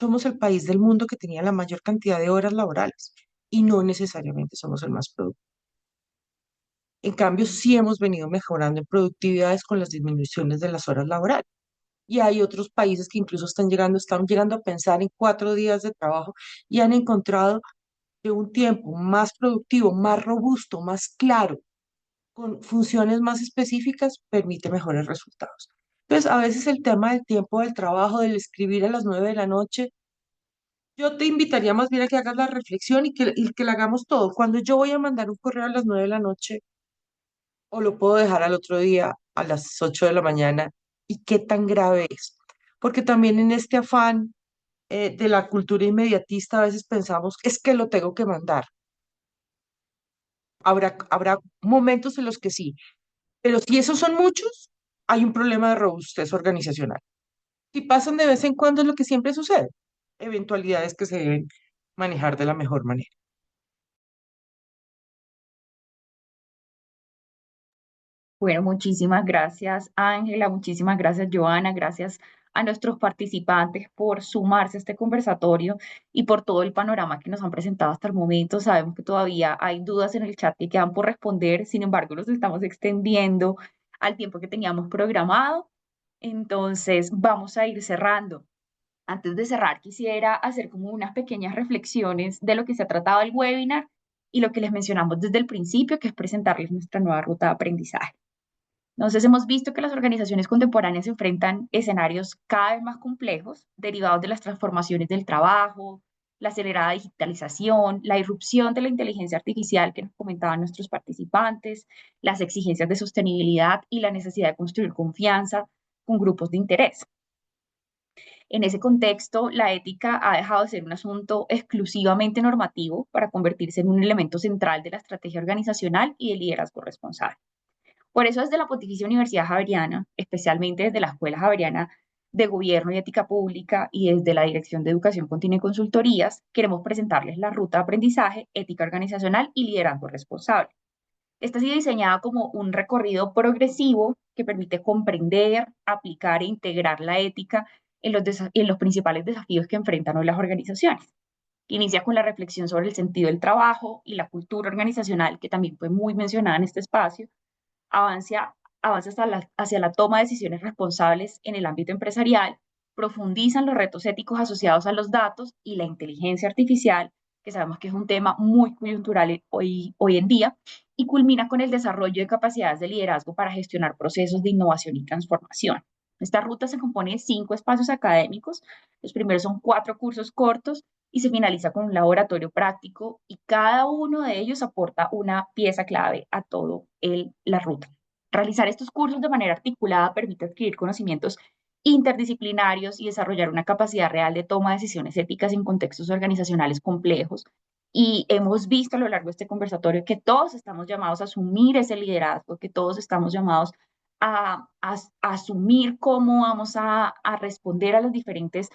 [SPEAKER 3] somos el país del mundo que tenía la mayor cantidad de horas laborales y no necesariamente somos el más productivo. En cambio, sí hemos venido mejorando en productividades con las disminuciones de las horas laborales. Y hay otros países que incluso están llegando a pensar en 4 días de trabajo y han encontrado que un tiempo más productivo, más robusto, más claro, con funciones más específicas, permite mejores resultados. Entonces, a veces el tema del tiempo del trabajo, del escribir a las 9 de la noche, yo te invitaría más bien a que hagas la reflexión y que la hagamos todo. Cuando yo voy a mandar un correo a las 9 de la noche, o lo puedo dejar al otro día a las 8 de la mañana, ¿y qué tan grave es? Porque también en este afán de la cultura inmediatista a veces pensamos, es que lo tengo que mandar. Habrá momentos en los que sí, pero si esos son muchos, hay un problema de robustez organizacional. Si pasan de vez en cuando es lo que siempre sucede, eventualidades que se deben manejar de la mejor manera.
[SPEAKER 2] Bueno, muchísimas gracias, Ángela, muchísimas gracias, Joana, gracias a nuestros participantes por sumarse a este conversatorio y por todo el panorama que nos han presentado hasta el momento. Sabemos que todavía hay dudas en el chat que quedan por responder, sin embargo, nos estamos extendiendo al tiempo que teníamos programado. Entonces, vamos a ir cerrando. Antes de cerrar, quisiera hacer como unas pequeñas reflexiones de lo que se ha tratado el webinar y lo que les mencionamos desde el principio, que es presentarles nuestra nueva ruta de aprendizaje. Entonces, hemos visto que las organizaciones contemporáneas enfrentan escenarios cada vez más complejos, derivados de las transformaciones del trabajo, la acelerada digitalización, la irrupción de la inteligencia artificial que nos comentaban nuestros participantes, las exigencias de sostenibilidad y la necesidad de construir confianza con grupos de interés. En ese contexto, la ética ha dejado de ser un asunto exclusivamente normativo para convertirse en un elemento central de la estrategia organizacional y del liderazgo responsable. Por eso, desde la Pontificia Universidad Javeriana, especialmente desde la Escuela Javeriana de Gobierno y Ética Pública y desde la Dirección de Educación Continua y Consultorías, queremos presentarles la ruta de aprendizaje, ética organizacional y liderazgo responsable. Esta ha sido diseñada como un recorrido progresivo que permite comprender, aplicar e integrar la ética en los principales desafíos que enfrentan hoy las organizaciones. Inicia con la reflexión sobre el sentido del trabajo y la cultura organizacional, que también fue muy mencionada en este espacio, avanza hacia la toma de decisiones responsables en el ámbito empresarial, profundizan los retos éticos asociados a los datos y la inteligencia artificial, que sabemos que es un tema muy coyuntural hoy en día, y culmina con el desarrollo de capacidades de liderazgo para gestionar procesos de innovación y transformación. Esta ruta se compone de 5 espacios académicos. Los primeros son 4 cursos cortos y se finaliza con un laboratorio práctico y cada uno de ellos aporta una pieza clave a todo la ruta. Realizar estos cursos de manera articulada permite adquirir conocimientos interdisciplinarios y desarrollar una capacidad real de toma de decisiones éticas en contextos organizacionales complejos. Y hemos visto a lo largo de este conversatorio que todos estamos llamados a asumir ese liderazgo, que todos estamos llamados a asumir cómo vamos a responder a los diferentes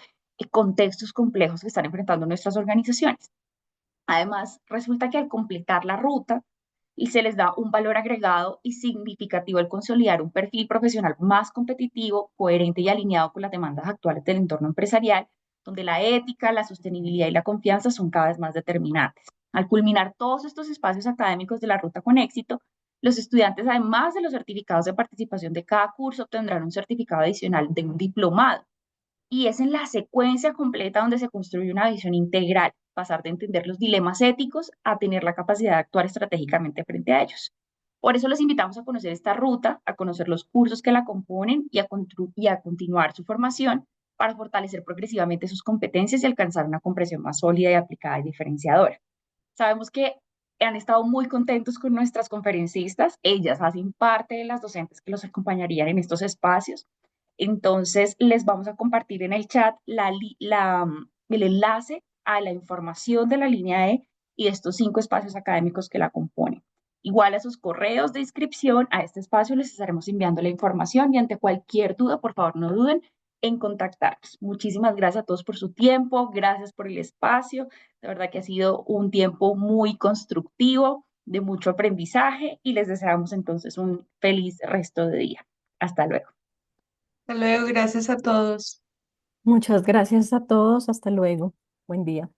[SPEAKER 2] contextos complejos que están enfrentando nuestras organizaciones. Además, resulta que al completar la ruta, y se les da un valor agregado y significativo al consolidar un perfil profesional más competitivo, coherente y alineado con las demandas actuales del entorno empresarial, donde la ética, la sostenibilidad y la confianza son cada vez más determinantes. Al culminar todos estos espacios académicos de la ruta con éxito, los estudiantes, además de los certificados de participación de cada curso, obtendrán un certificado adicional de un diplomado y es en la secuencia completa donde se construye una visión integral, pasar de entender los dilemas éticos a tener la capacidad de actuar estratégicamente frente a ellos. Por eso los invitamos a conocer esta ruta, a conocer los cursos que la componen y a continuar su formación para fortalecer progresivamente sus competencias y alcanzar una comprensión más sólida y aplicada y diferenciadora. Sabemos que han estado muy contentos con nuestras conferencistas. Ellas hacen parte de las docentes que los acompañarían en estos espacios. Entonces, les vamos a compartir en el chat el enlace a la información de la línea E y de estos 5 espacios académicos que la componen. Igual a sus correos de inscripción a este espacio les estaremos enviando la información y ante cualquier duda, por favor, no duden en contactarnos. Muchísimas gracias a todos por su tiempo, gracias por el espacio. De verdad que ha sido un tiempo muy constructivo, de mucho aprendizaje y les deseamos entonces un feliz resto de día. Hasta luego.
[SPEAKER 3] Hasta luego, gracias a todos.
[SPEAKER 4] Muchas gracias a todos. Hasta luego. Buen día.